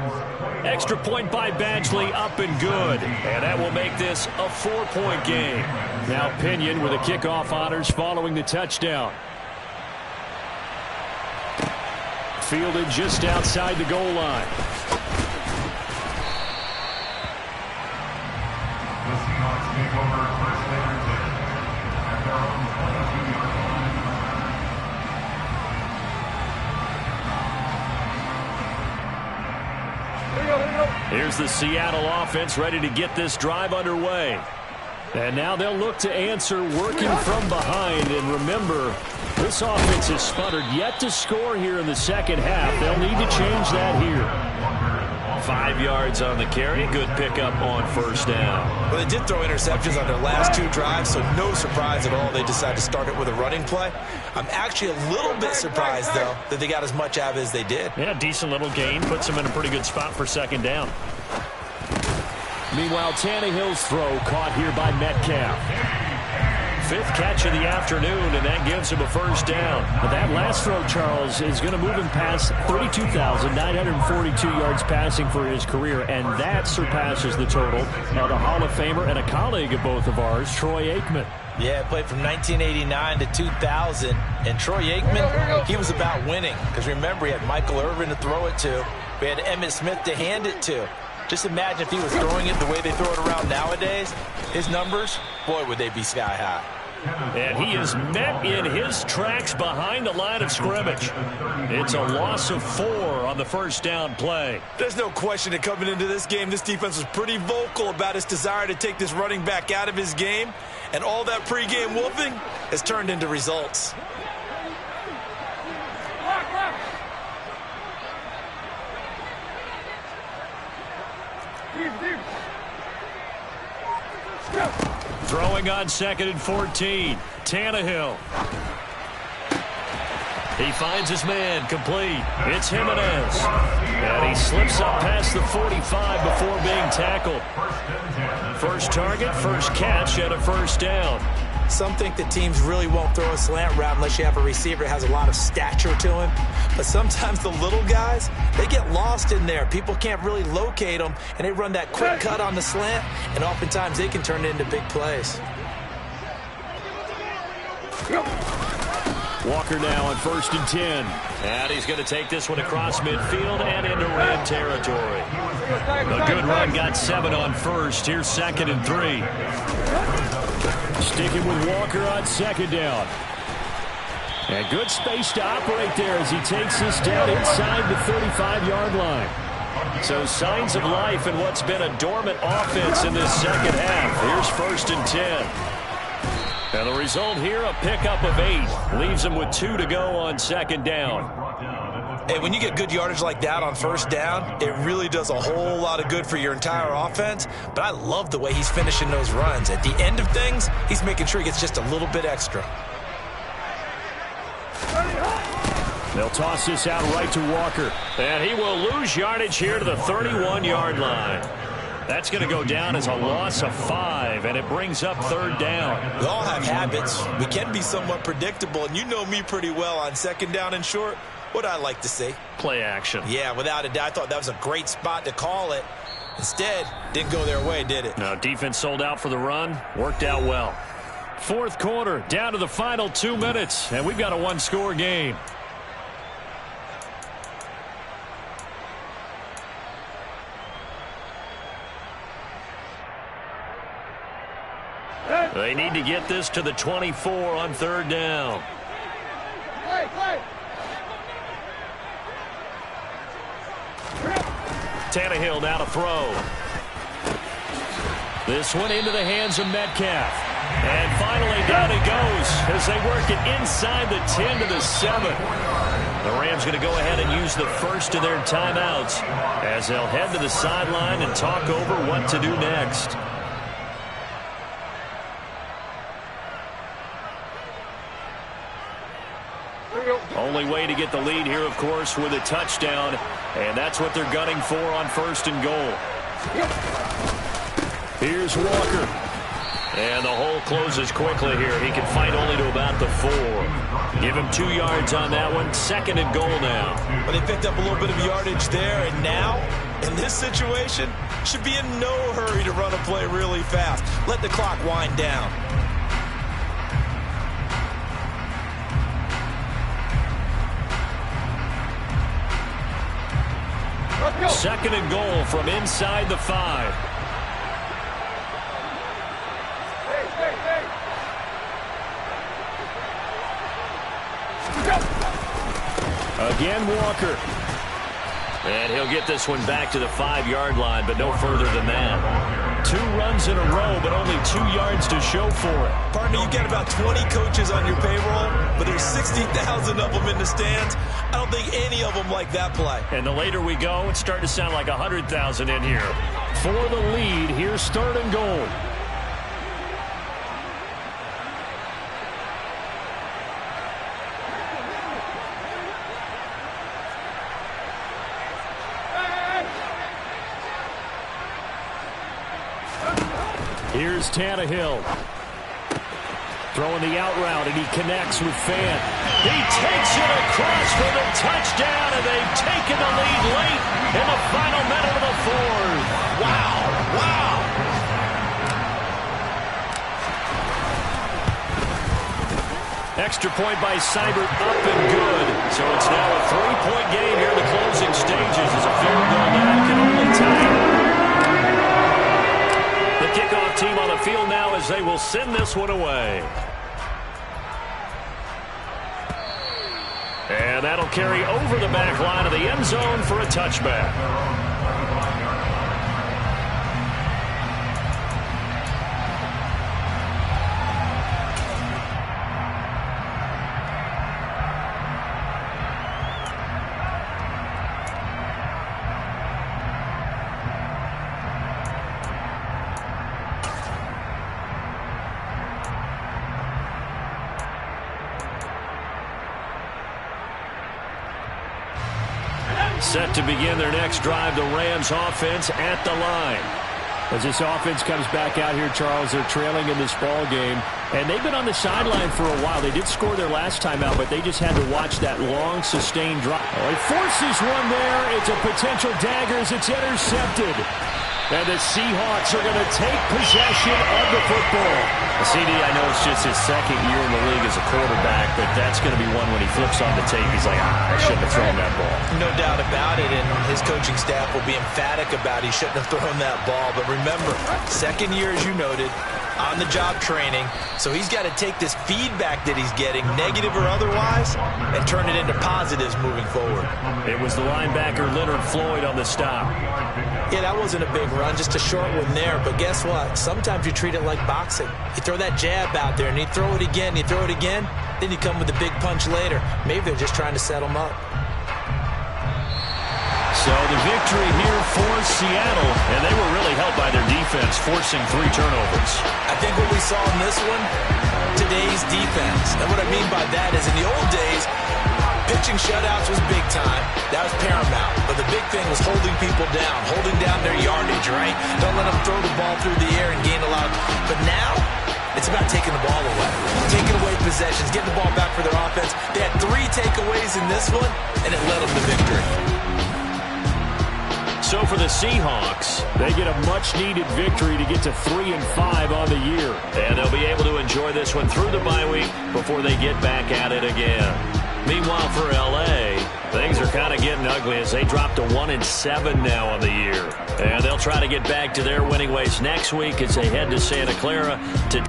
Extra point by Badgley, up and good. And that will make this a 4-point game. Now Pinion with the kickoff honors following the touchdown. Fielded just outside the goal line. The Seahawks take over first and 10 at their own 22-yard line. Here's the Seattle offense ready to get this drive underway. And now they'll look to answer working from behind. And remember, this offense has sputtered yet to score here in the second half. They'll need to change that here. 5 yards on the carry. Good pickup on first down. Well, they did throw interceptions on their last 2 drives, so no surprise at all they decided to start it with a running play. I'm actually a little bit surprised, though, that they got as much out of it as they did. Yeah, decent little gain. Puts them in a pretty good spot for second down. Meanwhile, Tannehill's throw caught here by Metcalf. 5th catch of the afternoon, and that gives him a first down. But that last throw, Charles, is going to move him past 32,942 yards passing for his career, and that surpasses the total of the Hall of Famer and a colleague of both of ours, Troy Aikman. Yeah, played from 1989 to 2000, and Troy Aikman, he was about winning. Because remember, he had Michael Erb1 to throw it to. We had Emmitt Smith to hand it to. Just imagine if he was throwing it the way they throw it around nowadays. His numbers, boy, would they be sky high. And he is met in his tracks behind the line of scrimmage. It's a loss of 4 on the first down play. There's no question that coming into this game, this defense was pretty vocal about its desire to take this running back out of his game. And all that pregame wolfing has turned into results. Throwing on 2nd and 14. Tannehill. He finds his man complete. It's Jimenez. And he slips up past the 45 before being tackled. First target, first catch, and a first down. Some think that teams really won't throw a slant route unless you have a receiver that has a lot of stature to him. But sometimes the little guys, they get lost in there. People can't really locate them, and they run that quick cut on the slant, and oftentimes they can turn it into big plays. Walker now on 1st and 10. And he's going to take this one across midfield and into Ram territory. A good run, got 7 on first. Here's 2nd and 3. Sticking with Walker on 2nd down. And good space to operate there as he takes this down inside the 35-yard line. So signs of life in what's been a dormant offense in this second half. Here's 1st and 10. And the result here, a pickup of 8. Leaves him with 2 to go on 2nd down. Hey, when you get good yardage like that on first down, it really does a whole lot of good for your entire offense. But I love the way he's finishing those runs. At the end of things, he's making sure he gets just a little bit extra. They'll toss this out right to Walker. And he will lose yardage here to the 31-yard line. That's going to go down as a loss of 5, and it brings up 3rd down. We all have habits. We can be somewhat predictable, and you know me pretty well on 2nd down and short. What I like to see? Play action. Yeah, without a doubt. I thought that was a great spot to call it. Instead, didn't go their way, did it? No, defense sold out for the run. Worked out well. 4th quarter, down to the final 2 minutes, and we've got a 1-score game. They need to get this to the 24 on third down. Tannehill now to throw. This one into the hands of Metcalf. And finally down he goes as they work it inside the 10 to the 7. The Rams going to go ahead and use the first of their timeouts as they'll head to the sideline and talk over what to do next. Only way to get the lead here, of course, with a touchdown. And that's what they're gunning for on first and goal. Here's Walker. And the hole closes quickly here. He can fight only to about the 4. Give him 2 yards on that one. Second and goal now. Well, they picked up a little bit of yardage there. And now, in this situation, should be in no hurry to run a play really fast. Let the clock wind down. Second and goal from inside the 5. Again, Walker. And he'll get this one back to the 5-yard line, but no further than that. 2 runs in a row, but only 2 yards to show for it. Partner, you got about 20 coaches on your payroll, but there's 60,000 of them in the stands. I don't think any of them like that play. And the later we go, it's starting to sound like 100,000 in here. For the lead, here's third and goal. Here's Tannehill. Throwing the out route, and he connects with Fan. He takes it across for the touchdown, and they've taken the lead late in the final minute of the 4th. Wow, wow. Extra point by Seibert, up and good. So it's now a 3-point game here in the closing stages as a field goal now can only tie it. The kickoff team on the field now as they will send this one away. And that'll carry over the back line of the end zone for a touchback. Set to begin their next drive, the Rams offense at the line. As this offense comes back out here, Charles, they're trailing in this ball game, and they've been on the sideline for a while. They did score their last time out, but they just had to watch that long, sustained drive. Oh, he forces one there. It's a potential dagger as it's intercepted. And the Seahawks are going to take possession of the football. CD, I know it's just his second year in the league as a quarterback, but that's going to be one when he flips on the tape. He's like, I shouldn't have thrown that ball. No doubt about it, and his coaching staff will be emphatic about he shouldn't have thrown that ball. But remember, second year, as you noted, on-the-job training, so he's got to take this feedback that he's getting, negative or otherwise, and turn it into positives moving forward. It was the linebacker Leonard Floyd on the stop. Yeah, that wasn't a big run, just a short one there. But guess what? Sometimes you treat it like boxing. You throw that jab out there, and you throw it again, you throw it again, then you come with a big punch later. Maybe they're just trying to set them up. So the victory here for Seattle, and they were really helped by their defense, forcing 3 turnovers. I think what we saw in this one, today's defense. And what I mean by that is in the old days, pitching shutouts was big time. That was paramount. But the big thing was holding people down, holding down their yardage, right? Don't let them throw the ball through the air and gain a lot. But now, it's about taking the ball away. Taking away possessions, getting the ball back for their offense. They had 3 takeaways in this one, and it led them to victory. So for the Seahawks, they get a much-needed victory to get to 3-5 on the year. And they'll be able to enjoy this one through the bye week before they get back at it again. Meanwhile, for L.A., Things are kind of getting ugly as they drop to 1-7 now on the year. And they'll try to get back to their winning ways next week as they head to Santa Clara to...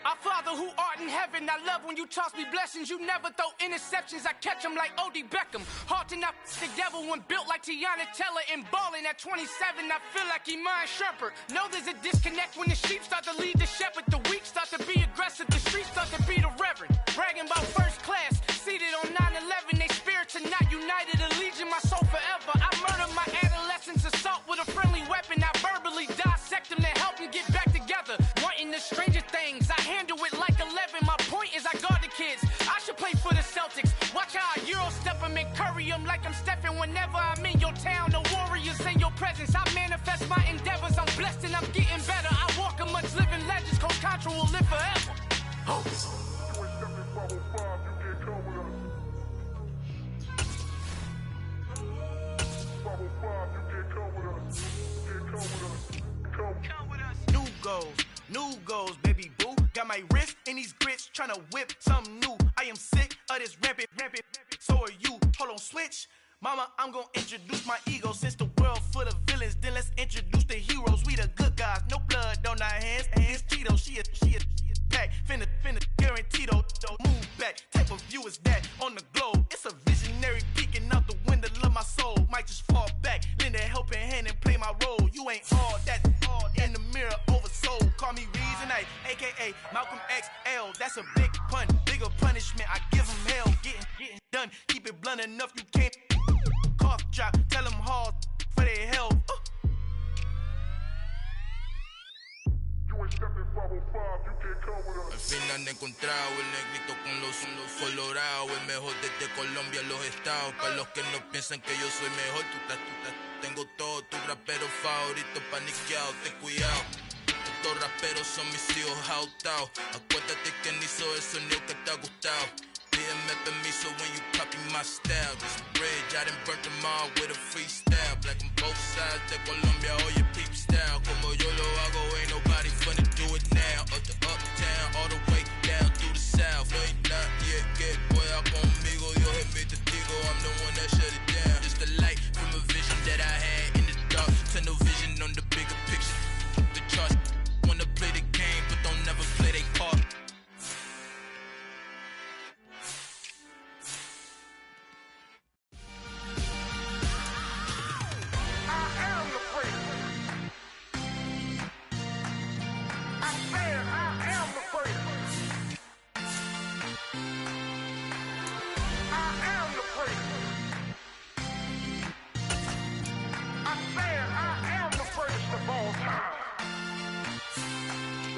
Our Father who art in heaven, I love when you toss me blessings. You never throw interceptions, I catch them like O.D. Beckham. Hard to not the devil when built like Tiana Teller and balling at 27. I feel like Iman Shumpert. Know there's a disconnect when the sheep start to lead the shepherd. The weak start to be aggressive, the streets start to be the reverend. Bragging about first class, seated on 9/11. They spirits are not united, a legion, my soul forever. I murder my adolescence, assault with a friendly weapon. I verbally dissect them to help them get back together. Wanting the stranger things, I handle it like 11. My point is I guard the kids. I should play for the Celtics. Watch how I Euro step them and curry them like I'm Stephen. Whenever I'm in your town, the Warriors in your presence. I manifest my endeavors. I'm blessed and I'm getting better. I walk amongst living legends. Coach Contra will live forever. New goals, baby boo. Got my wrist in these grits, tryna whip something new. I am sick of this rampant. So are you. Hold on, switch. Mama, I'm gonna introduce my ego. Since the world full of villains, then let's introduce the heroes. We the good guys, no blood on our hands. Hands Tito, she a pack. Finna guarantee though. Move back. Type of view is that on the globe? It's a visionary peeking out the window of my soul. Might just fall back, lend a helping hand and play my role. You ain't all that in the mirror oversold. Call me Reason A, aka Malcolm XL. That's a big pun, bigger punishment. I give him hell, getting done. Keep it blunt enough, you can't cough drop. Tell them hard for their health. Al fin han encontrado el negrito con los colorados, el mejor desde Colombia, los estados. Para los que no piensan que yo soy mejor, tengo todo, tu rapero favorito paniqueado, ten cuidado. Estos raperos son mis hijos jautados. Acuérdate que ni hizo el sonido que te ha gustado. Pídeme permiso when you copy my style. This bridge, I done burnt them all with a freestyle. Black on both sides de Colombia, oye peep style. Como yo lo hago, ain't nobody finna do it now. Up to uptown, all the way down through the south. No hay nadie que pueda conmigo, Dios es mi testigo. I'm the one that shut it down. Just the light from a vision that I had in the dark. Tunnel vision on the bigger picture. The charts wanna play the game, but don't never play their part.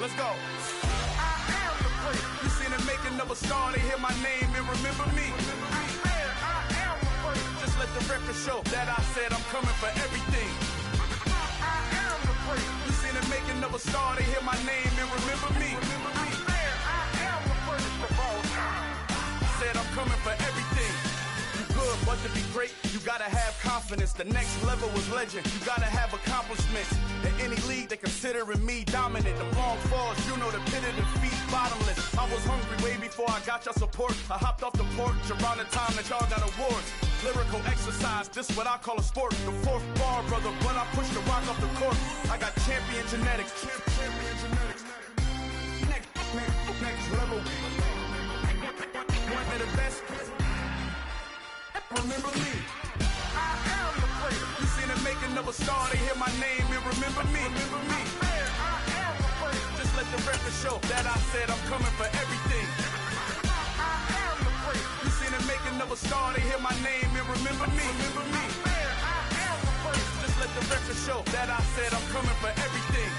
Let's go. I am the great. You seen the making of a star, they hear my name and remember me. I am the great. Just let the record show that I said I'm coming for everything. I am the great. You seen the making of a star, they hear my name and remember me. I am the greatest of all time. Said I'm coming for everything. Good, but to be great, you gotta have confidence. The next level was legend. You gotta have accomplishments. In any league, they considering me dominant. The long falls, you know the pit of defeat, bottomless. I was hungry way before I got your support. I hopped off the porch around the time that y'all got awards. Lyrical exercise, this what I call a sport. The fourth bar, brother, when I push the rock off the court. I got champion genetics. Champion genetics. Next level. One of the best. Remember me. I am the great. You seen the making of a star, they hear my name and remember me. Remember me. I am the great. Just let the record show that I said I'm coming for everything. I am the great. You seen the making of a star, they hear my name and remember me. Remember me. I am the great. Just let the record show that I said I'm coming for everything.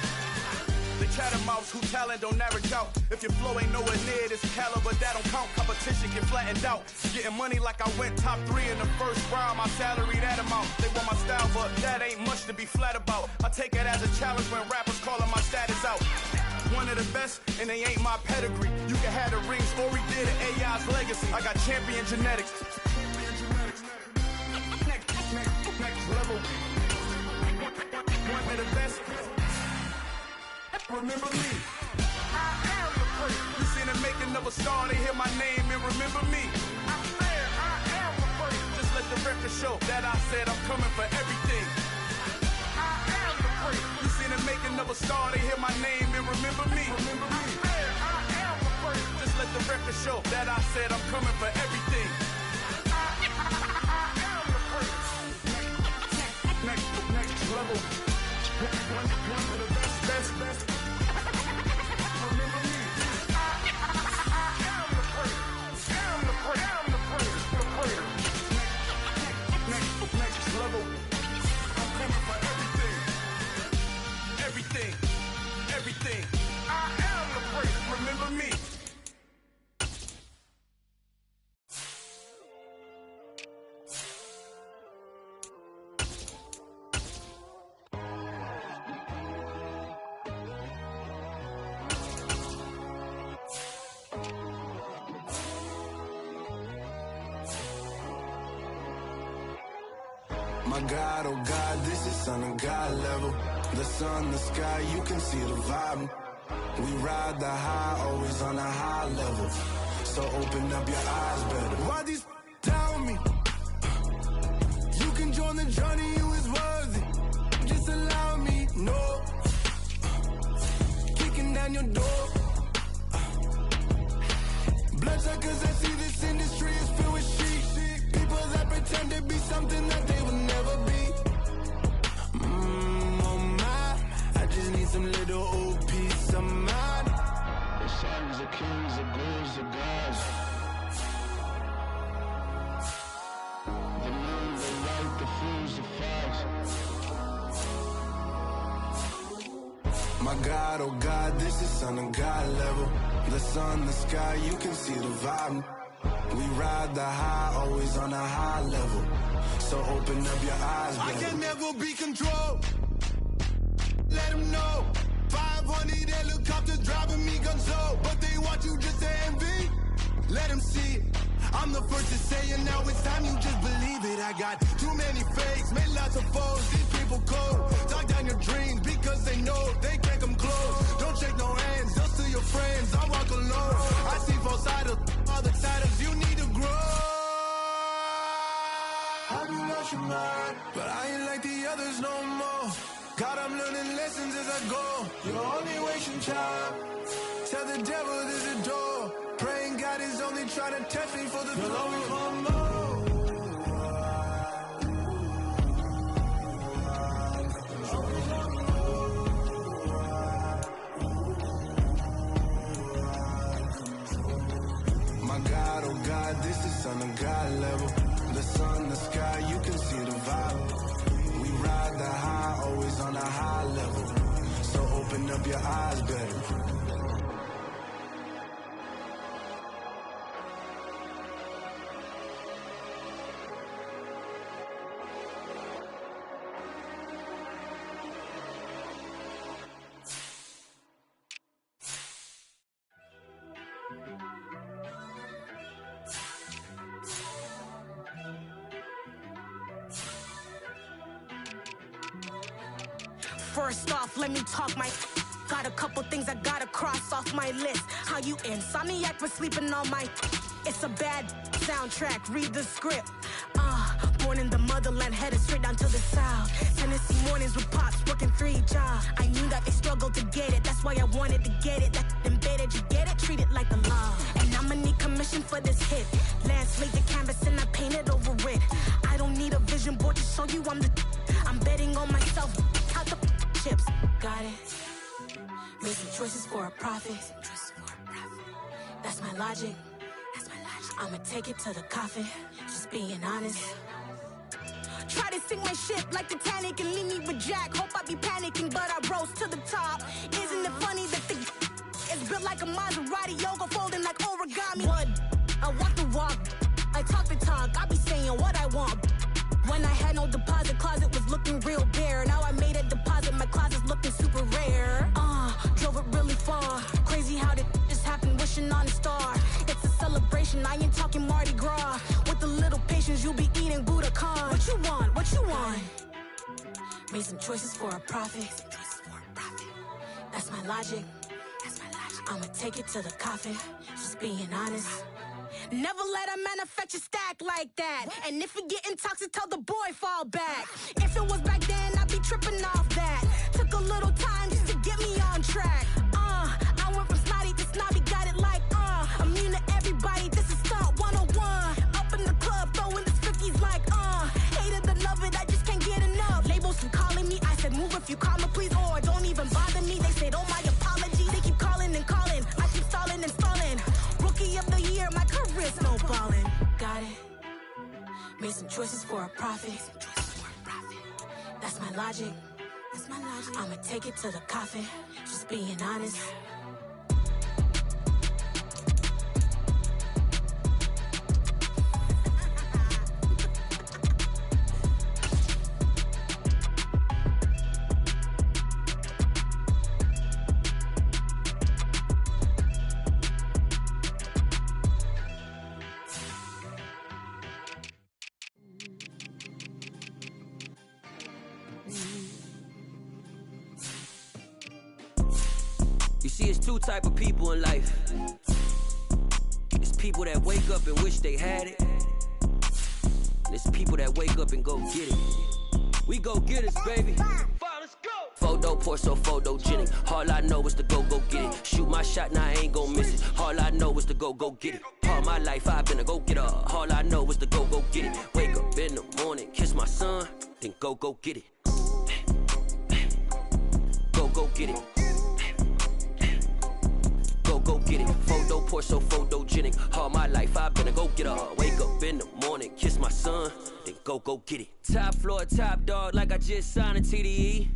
The chattermouths who talent don't average out. If your flow ain't nowhere near this caliber, that don't count. Competition get flattened out. Getting money like I went top 3 in the first round. My salary that amount. They want my style, but that ain't much to be flat about. I take it as a challenge when rappers calling my status out. One of the best, and they ain't my pedigree. You can have the rings, or we did an AI's legacy. I got champion genetics. Next level. One of the best. Remember me. I am the prince. You seen the making of a star, they hear my name and remember me. I said I am the prince. Just let the record show that I said I'm coming for everything. I am the prince. You seen the making of a star, they hear my name and remember me. Remember me. I said I am the prince. Just let the record show that I said I'm coming for everything. I am the prince. Next level. One of the best. Remember me. I am the prince. I'm the prince. Next level. I'm coming for everything. I am the prince. Remember me. My God, oh God, this is son of God level. The sun, the sky, you can see the vibe. We ride the high, always on a high level. So open up your eyes better. Why these tell me? You can join the journey, you is worthy. Just allow me, no. Kicking down your door. Bloodsuckers, I see this industry is filled with sheep. People that pretend to be something that they will never be. Oh my, I just need some little old peace of mind. The sons of kings, the ghouls, the gods. The moon, the light, the fools, the facts. My God, oh God, this is son of God level. The sun, the sky, you can see the vibe. We ride the high, always on a high level. So open up your eyes, baby. I can never be controlled. Let them know. 500 helicopters driving me gonzo. But they want you just to envy. Let them see it. I'm the first to say it, now it's time you just believe it. I got too many fakes, made lots of foes. These people cold. Talk down your dreams because they know they can't come close. Don't shake no hands, just to your friends. I walk alone. I see false idols, other titles. You need to grow. Have you lost your mind? But I ain't like the others no more. God, I'm learning lessons as I go. You're only wasting time. Tell the devil there's a door. Praying God is only trying to test me for the you'll always want more. My God, oh God, this is son of God level. The sun, the sky, you can see the vibe. We ride the high, always on a high level. So open up your eyes better. First off, let me talk my got a couple things I gotta cross off my list. How you insomniac for sleeping on my it's a bad soundtrack, read the script. Born in the motherland, headed straight down to the south. Tennessee mornings with pops, working 3 jobs. I knew that they struggled to get it, that's why I wanted to get it. That embedded, you get it, treat it like a law. And I'ma need commission for this hit. Lance laid the canvas and I painted over it. I don't need a vision board to show you I'm betting on myself, count the chips. Got it. Made some choices for a profit. That's my logic. I'ma take it to the coffin, just being honest. Try to sink my ship like Titanic and leave me with Jack. Hope I be panicking, but I rose to the top. Isn't it funny that the is built like a Maserati, yoga folding like origami? What? I walk the walk, I talk the talk, I be saying what I want. When I had no deposit, closet was looking real bare. Now I made a deposit, my closet's looking super rare. Drove it really far. Crazy how did just happen, wishing on a star. It's a celebration, I ain't talking Mardi Gras. With a little patience, you'll be eating Budokan. What you want? What you want? Made some choices for a profit. That's my logic. I'ma take it to the coffin. Just being honest. Never let a manufacture stack like that. And if it getting toxic, tell the boy fall back. If it was back then, I'd be tripping off that. Took a little time just to get me on track. I went from snotty to snobby, got it like immune to everybody, this is stunt 101. Up in the club, throwing the 50s like hate it or love it, I just can't get enough. Labels keep calling me, I said move if you call me please, or don't even bother me. They said oh my apologies, they keep calling and calling, I keep stalling and stalling. Rookie of the year, my career snowballing. Got it. Made some choices for a profit. That's my logic. I'ma take it to the coffin. Just being honest. You see, it's two type of people in life. It's people that wake up and wish they had it. And it's people that wake up and go get it. We go get it, baby. Let's go. Photo pour so photogenic. All I know is to go get it. Shoot my shot, now I ain't gon' miss it. All I know is to go get it. All my life I've been a go-getter. All I know is to go get it. Wake up in the morning, kiss my son, then go get it. Go get it. Go get it. Photo pour so photogenic. All my life I've been a go-getter. Wake up in the morning, kiss my son, then go get it. Top floor, top dog, like I just signed a TDE.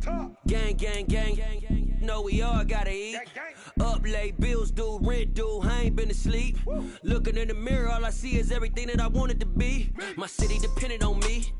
Gang, gang, gang, gang, gang. Know we all gotta eat. Up late, bills due, rent due, I ain't been asleep. Looking in the mirror, all I see is everything that I wanted to be. My city depended on me,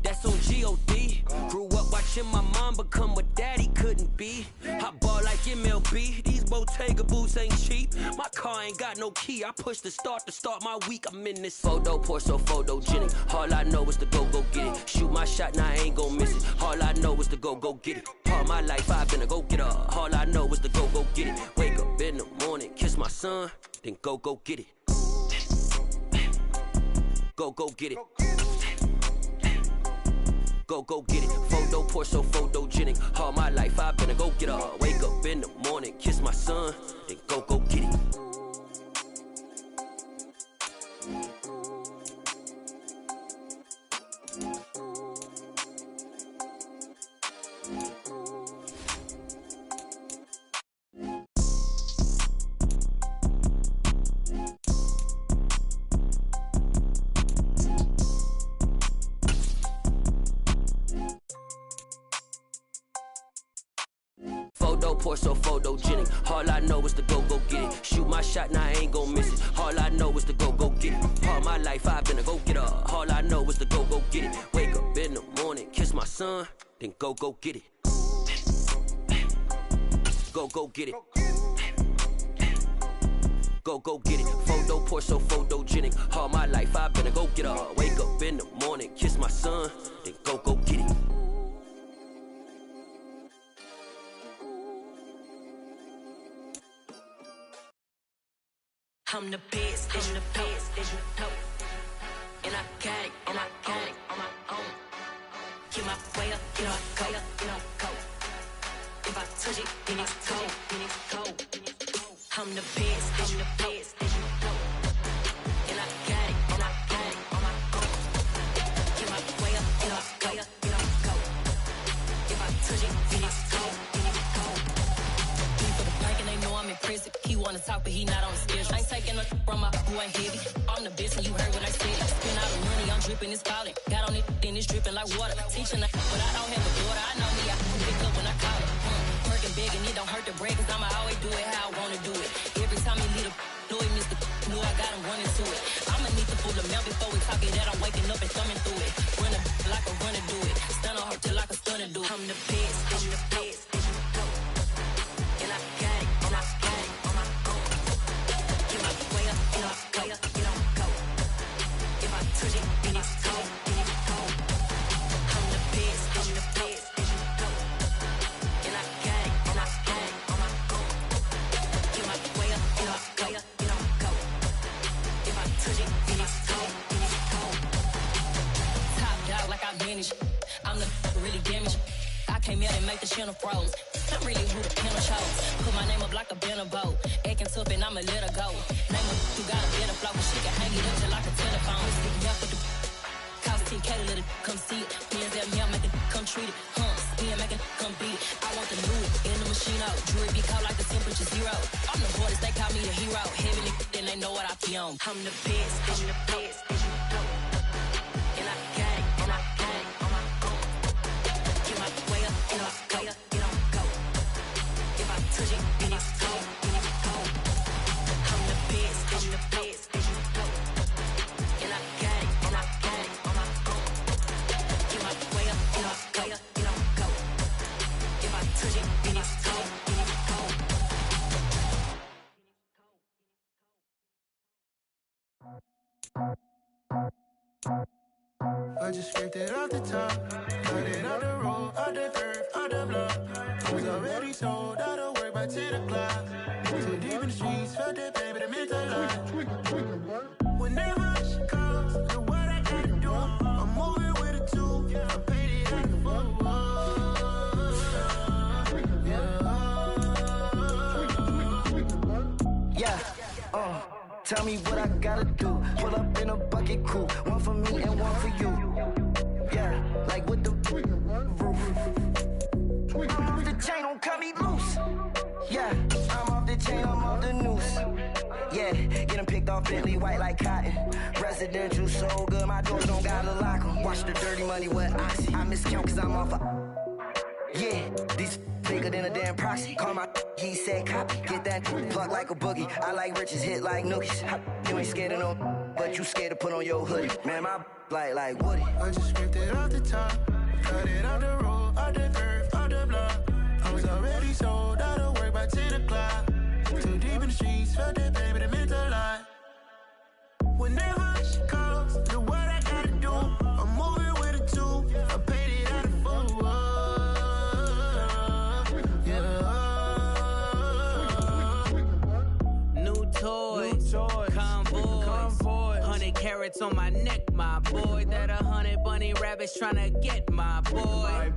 that's on G.O.D. Grew up watching my mom become what daddy couldn't be. I ball like MLB, these Bottega boots ain't cheap. My car ain't got no key, I push the start to start my week. I'm in this photo pour so photogenic. All I know is to go get it. Shoot my shot, now I ain't gon' miss it. All I know is to go get it. All my life I've been a go-getter. All I know is to go get it. Wake up in the morning, kiss my son, then go get it. Go get it. Go get it. Photo pour so photogenic. All my life I've been a go-getter. Wake up in the morning, kiss my son, then go get it. Photo pour so photogenic. All I know is to go get it. Shoot my shot, now I ain't gon' miss it. All I know is to go get it. All my life I've been a go-getter. All I know is to go get it. Wake up in the morning, kiss my son, then go get it. Go get it. Go get it. Photo pour so photogenic. All my life I've been a go-getter. Wake up in the morning, kiss my son, then go get it. I'm the best, I'm the best, and I got it, and I got it on my own. Get my way up, get my go, go. If I touch it, then it's cold, I'm the best, I'm the best, and I got it, and I got it on my own. Get my way up, get my go. If I touch it, then it's cold, for the blank and they know I'm in prison. He wanna talk, but he not on the schedule. I ain't taking no from my who ain't heavy. I'm the best and you heard what I said. Spend all the money, I'm dripping, it's falling. Got on it, then it's dripping like water. Teaching but I don't have a daughter. I know me, I can pick up when I call it. Working big and it don't hurt to break, cause I'ma always do it how I wanna do it. Every time he lead a know he missed the knew I got him running to it. I'ma need to pull the mouth before we talk it that I'm waking up and thumbing through it. Run like a runner do it. Stun on her till like a stunner do it. I'm the best, I'm the best. And I got it, and I got it on my own. Get my way up, get my go. If I touch it, then it's cold, I'm the best, I'm the best. make the channel froze. I'm really who the piano shows. Put my name up like a banner boat. Acting tough and I'ma let her go. Name her who got a better flow. She can hang it up just like a telephone. Stick up with the cost TK to let it come see it. Hands at me, I make it come treat it. Spin, make it come beat it. I want the new in the machine out. Jewelry be cold like the temperature 0. I'm the boys, they call me the hero. Heavy then they know what I be on. I'm the best, I'm the best, and you know. And I got it, on my own. Get my way up, get on go, get on go. If I touch it, then it's cold, then it's cold. I'm the best, and you know. And I got it, on my own. Get my way up, get on go, get on go. If I touch it, then it's cold, then it's cold. I just scraped it off the top, cut it off the road, off the curve, off the block. I was already sold out of work by 10 o'clock. Too deep in the streets, felt that pain, but it meant a lot. Whenever she calls, know what I gotta do. I'm moving with a 2, I paid it out of 4. Yeah, tell me what I gotta do. Pull up in a bucket crew, one for me and one for you. Yeah, like with the roof. I'm off the chain, don't cut me loose. Yeah, I'm off the chain, I'm off the noose. Yeah, getting picked off Bentley white like cotton. Residential so good, my doors don't gotta lock 'em. Watch the dirty money with Oxy. I miscount cause I'm off yeah, these bigger than a damn proxy. Call my he said copy. Get that plug like a boogie. I like riches, hit like nookies. You ain't scared of no, but you scared to put on your hoodie. Man, my like Woody. I just scraped it off the top, cut it off the road, off the curve, off the block. I was already sold out of work by 10 o'clock. Too deep in the streets, felt that baby, it meant a lot. Whenever she calls, know what I gotta do. I'm moving with a 2, I paid it out of 4. Toys, convoy, 100 carats on my neck, my boy. That 100 bunny rabbits tryna get my boy.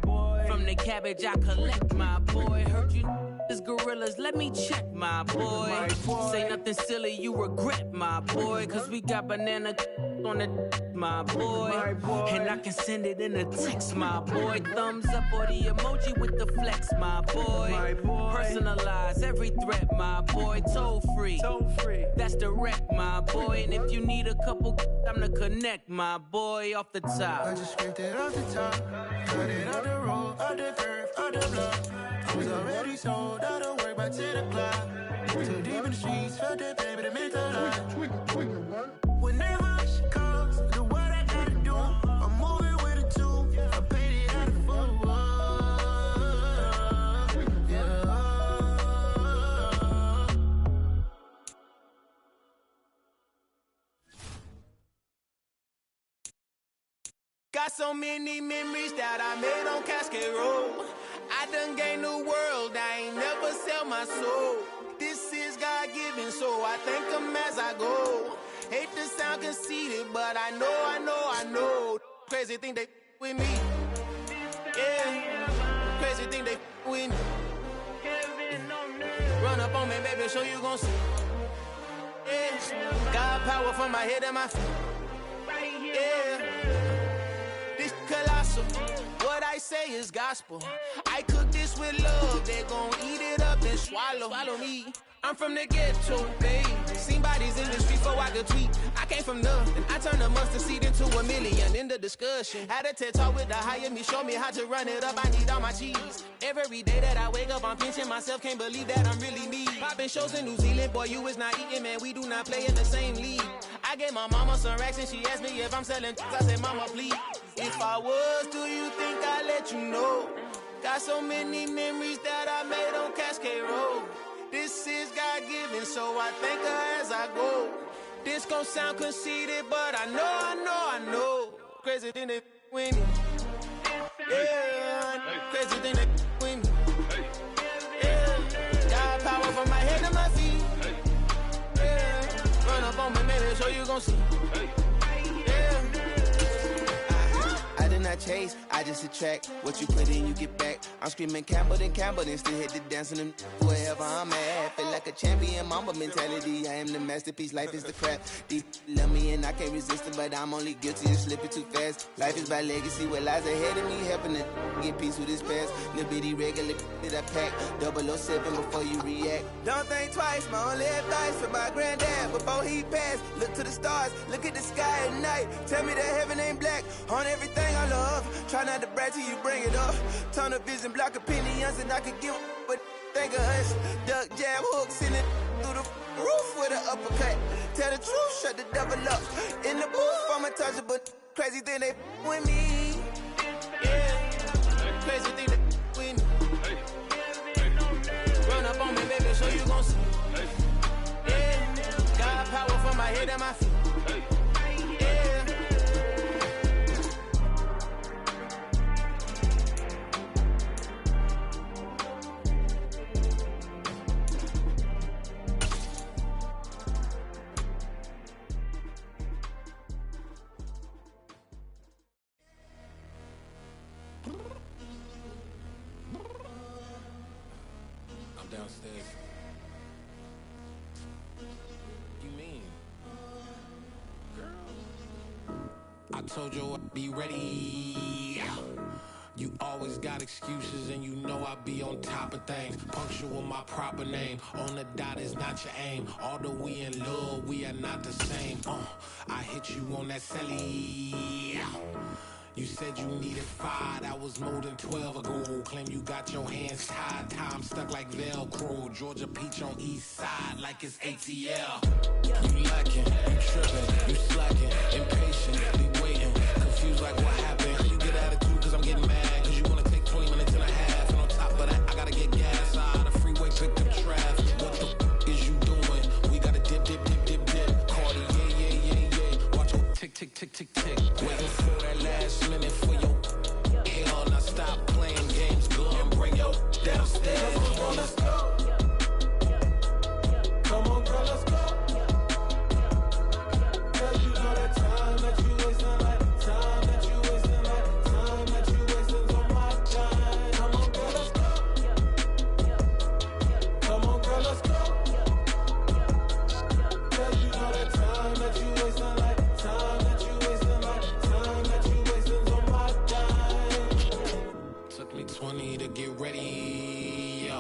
From the cabbage I collect, my boy. Heard you is gorillas, let me check, my boy. Say nothing silly, you regret, my boy. Cause we got banana on the my boy. And I can send it in a text, my boy. Thumbs up or the emoji with the flex, my boy. Personalize every threat, my boy. Toll free, that's direct, my boy. And if you need a couple, I'm to connect, my boy, off the top. I just scraped it off the top, cut it off the road, off the curve, off the block. I was already sold out of work by 10 o'clock. Too deep in the streets, felt that baby, it meant a lot. Whenever she calls, know what I gotta do. I'm moving with a 2, I paid it out of 4. Got so many memories that I made on Cascade Road. I done gained the world, I ain't never sell my soul. This is God-given, so I thank him as I go. Hate to sound conceited, but I know. Crazy thing they with me. Yeah, crazy thing they with me. Run up on me, baby, show you gon' see. Yeah, God power from my head and my feet. Yeah. This colossal, what I say is gospel. I cook this with love, they gon' eat it up and swallow me. I'm from the ghetto, babe. Seen bodies in the street before I could tweet. I came from nothing, I turned a mustard seed into a million. In the discussion, had a TED talk with the higher me, show me how to run it up. I need all my cheese. Every day that I wake up, I'm pinching myself, can't believe that I'm really me. Popping shows in New Zealand, boy, you is not eating, man. We do not play in the same league. I gave my mama some racks and she asked me if I'm selling. I said, mama, please. If I was, do you think I'd let you know? Got so many memories that I made on Cascade Road. This is God-given, so I thank her as I go. This gon' sound conceited, but I know. Crazy thing they win me. Yeah, crazy thing they win me. Yeah, got power from my head to my feet. Yeah, run up on me, maybe so you gon' see. Yeah, I did not chase, I just attract what you put in, you get back. I'm screaming Campbell, then still hit the dancing and wherever I'm at. Feel like a champion, mamba mentality. I am the masterpiece, life is the crap. Deep love me and I can't resist it, but I'm only guilty of slipping too fast. Life is by legacy, what lies ahead of me, helping to get peace with this past. Little bitty regular that I pack, 007 before you react. Don't think twice, my only advice for my granddad before he passed. Look to the stars, look at the sky at night. Tell me that heaven ain't black on everything I love. Try not to brag till you bring it up. Tunnel vision, block opinions, and I could give but think of us. Duck jab hooks in it through the roof with an uppercut. Tell the truth, shut the devil up. In the booth, I'm untouchable. Crazy thing they with me. Yeah, crazy thing they with me. Run up on me, baby, so you gon' see. Yeah, got power from my head and my feet. Downstairs. You mean? Girl, I told you I'd be ready. You always got excuses and you know I be on top of things. Punctual my proper name. On the dot is not your aim. Although we in love, we are not the same. I hit you on that celly. You said you needed 5, that was more than 12 ago. Claim you got your hands tied, time stuck like Velcro. Georgia Peach on east side like it's ATL. You lacking, you tripping, you slacking, impatient, be waiting, confused like what happened. How you get attitude cause I'm getting mad, cause you wanna take 20 minutes and a half. And on top of that, I gotta get gas out of the freeway, pick up traffic. What the is you doing? We gotta dip. Cardi, yeah. Watch your tick. Waiting for that last minute for your hell. Now stop playing games, go and bring your downstairs. Come on, let's go. Come on, girl, let's go. Cause you know that time that you wasting, like time that you wasting, like time that you wasting on my time. Come on, girl, let's go. Come on, girl, let's go. Cause you know that time that you wasting, like time that you wasting, like time that you wasting on my time. Took me 20 to get ready, yo.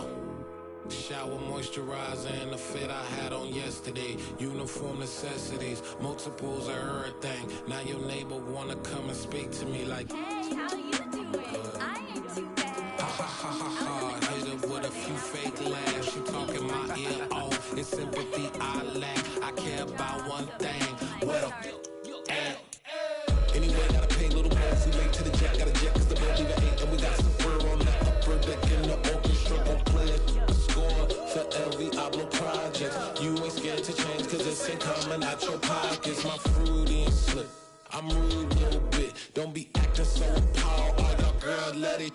Shower, moisturizer, and the fit I had on yesterday. Uniform necessities, multiples of everything. Now your neighbor wanna come and speak to me like, hey, how you doing? I ain't too bad. Ha. Hit her with a few fake laughs. She talking my ear off. It's sympathy I lack. I care about one thing. Well, anyway, gotta pay a little more. If we late to the jet, got a jet cause the boat leave at 8. And we got some fur on the upper deck in the orchestra. Gon' play a score for every Ablo project. You ain't scared to change cause it's ain't coming out your pockets. My fruity and slip. I'm rude a little bit. Don't be acting so appalled. All y'all girl, let it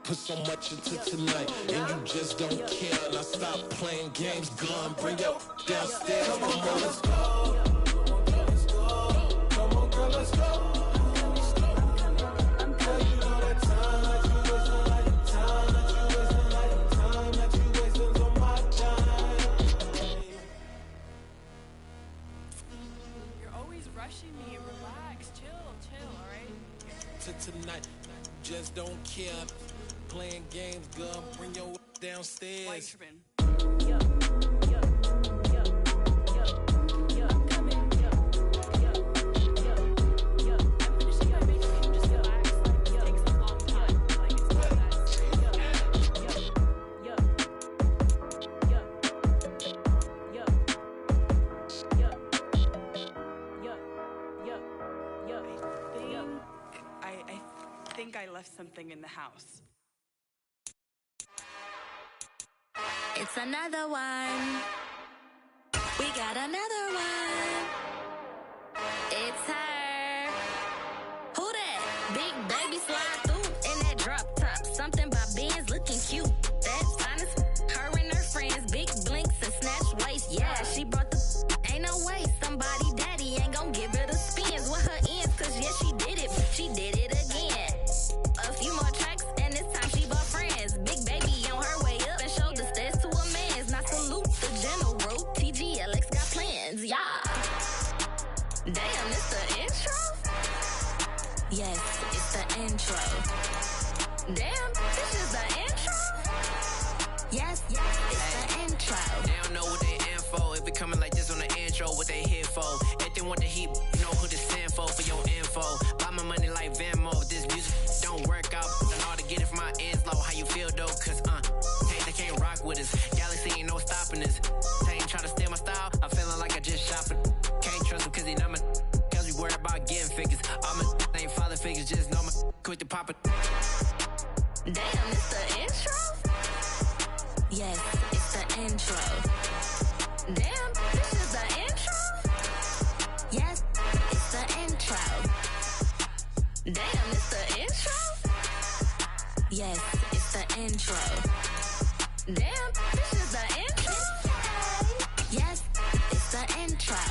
put so much into tonight. And you just don't care. Now stop playing games. Gun, bring your downstairs. Come on, girl, let's go. Come on, girl, let's go. Rushing me, relax, chill, alright? Tonight, just don't care. Playing games, girl, bring your downstairs. White tripping. I left something in the house. It's another one. We got another one. It's her. Who that? Big baby slide through in that drop top. Something by Benz looking cute. That's honest. Her and her friends, big blinks and snatch waist. Yeah, she brought the. Ain't no way somebody daddy ain't gon' give her the spins with her ends. Cause yeah, she did it, but she did it again. A Damn, this is the intro? Yes, it's the intro. They don't know what they in for. If we coming like this on the intro, what they here for? If they want the heat, know who to send for your info. Buy my money like Venmo. This music don't work out. I know how to get it from my ends low. How you feel though? Cause hey, they can't rock with us. Galaxy ain't no stopping us. They ain't try to steal my style. I'm feeling like I just shop it. Can't trust them cause they not my. Cause we worried about getting figures. All my ain't father figures. Just know my quick to pop it. Damn, it's the intro? Yes, it's the intro. Damn, this is the intro? Yes, it's the intro. Damn, it's the intro? Yes, it's the intro. Damn, this is the intro? Yes, it's the intro.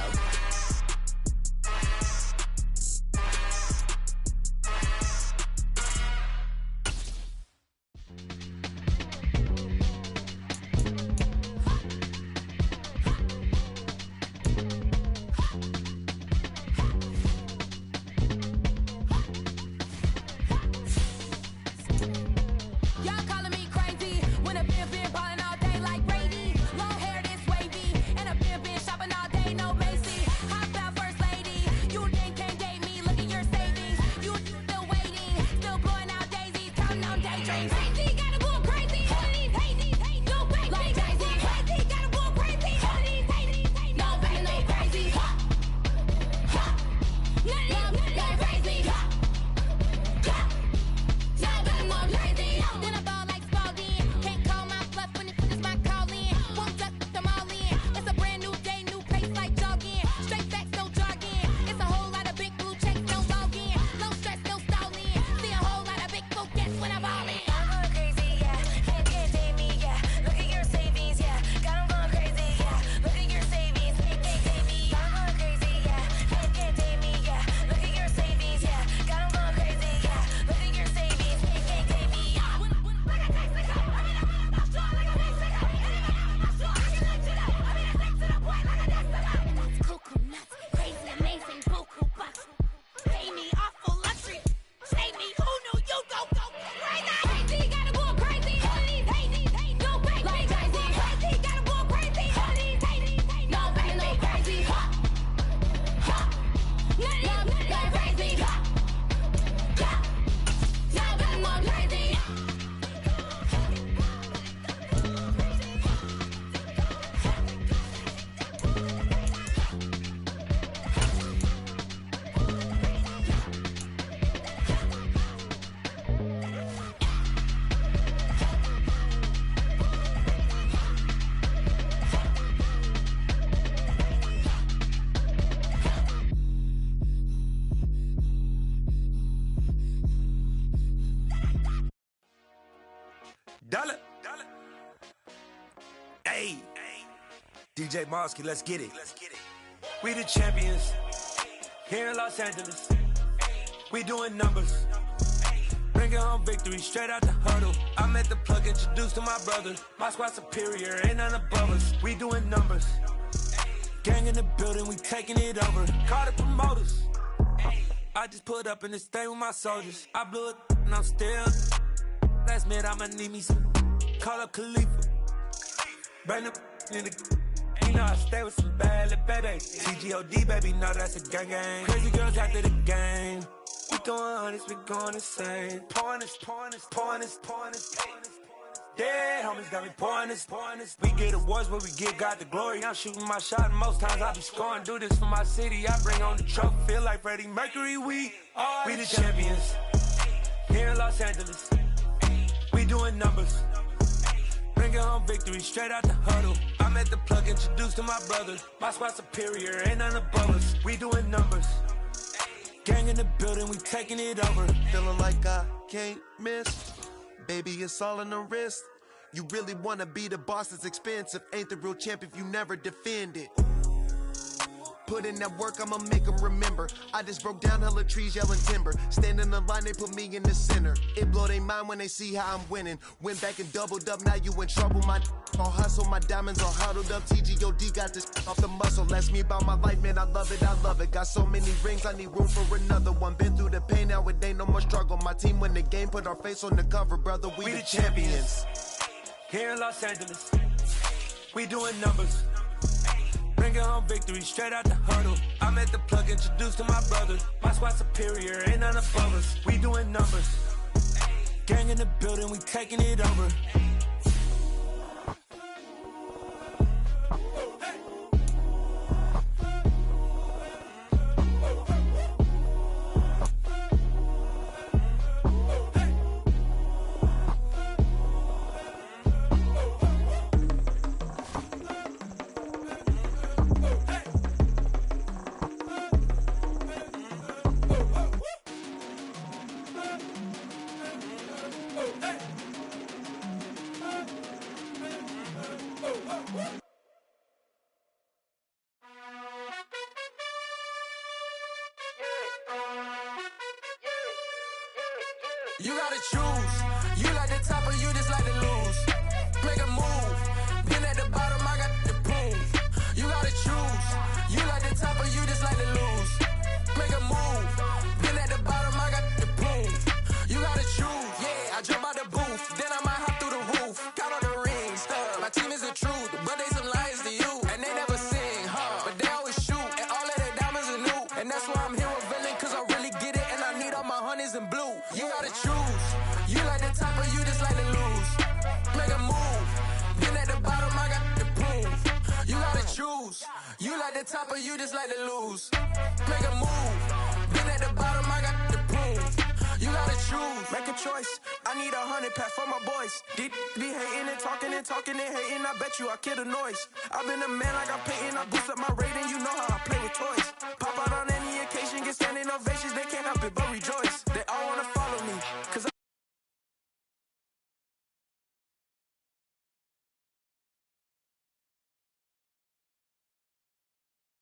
Dollar. Hey. DJ Mosky, let's get it. We the champions. Here in Los Angeles. We doing numbers. Bringing home victory straight out the huddle. I met the plug, introduced to my brother. My squad superior, ain't none above us. We doing numbers. Gang in the building, we taking it over. Call the promoters. I just put up in this thing with my soldiers. I blew it and I'm still. Last minute, I'ma need me some. Call up Khalifa. Bring the in the. You know I stay with some bad little baby. TGOD, baby, know that's a gang gang. Crazy girls after the game. We going honest, we going insane. Pouring this. Dead homies got me pouring this. We get awards, but we give God the glory. I'm shooting my shot, and most times I be scoring. Do this for my city, I bring on the trophy. Feel like Freddie Mercury, we the champions. Here in Los Angeles. We doing numbers. Bringing home victory straight out the huddle. I met the plug, introduced to my brother. My squad superior, ain't none above us. We doing numbers. Gang in the building, we taking it over. Feeling like I can't miss. Baby, it's all in the wrist. You really wanna be the boss, it's expensive. Ain't the real champ if you never defend it. Put in that work, I'ma make them remember. I just broke down hella trees, yelling timber. Stand in the line, they put me in the center. It blow their mind when they see how I'm winning. Went back and doubled up, now you in trouble. My on hustle, my diamonds are huddled up. TGOD got this off the muscle. Ask me about my life, man, I love it, I love it. Got so many rings, I need room for another one. Been through the pain, now it ain't no more struggle. My team win the game, put our face on the cover, brother. We the champions. Here in Los Angeles, we doing numbers. Bringing home victory straight out the huddle. I'm at the plug, introduced to my brother. My squad superior, ain't none above us. We doing numbers. Gang in the building, we taking it over. You gotta choose. You like the top or you just like to lose. Make a move. Been at the bottom, I got the proof. You gotta choose. You like the top or you just like to lose. Make a move. Been at the bottom, I got the proof. You gotta choose. Yeah, I jump out the booth. Then I might hop through the roof. Count all the rings. My team is the truth, but they some liars to you. And they never sing, but they always shoot. And all of their diamonds are new. And that's why I'm here revealing, cause I really get it. And I need all my honeys in blue. You gotta choose. You like the top or you just like to lose. Make a move. Been at the bottom, I got the proof. You gotta choose. You like the top or you just like to lose. Make a move. Been at the bottom, I got the proof. You gotta choose. Make a choice. I need 100 pack for my boys. Be hating and talking and hating. I bet you I kill the noise. I've been a man like I'm Peyton. I boost up my rating. You know how I play with toys. Pop out on any occasion, get standing ovations. They can't help it but rejoice.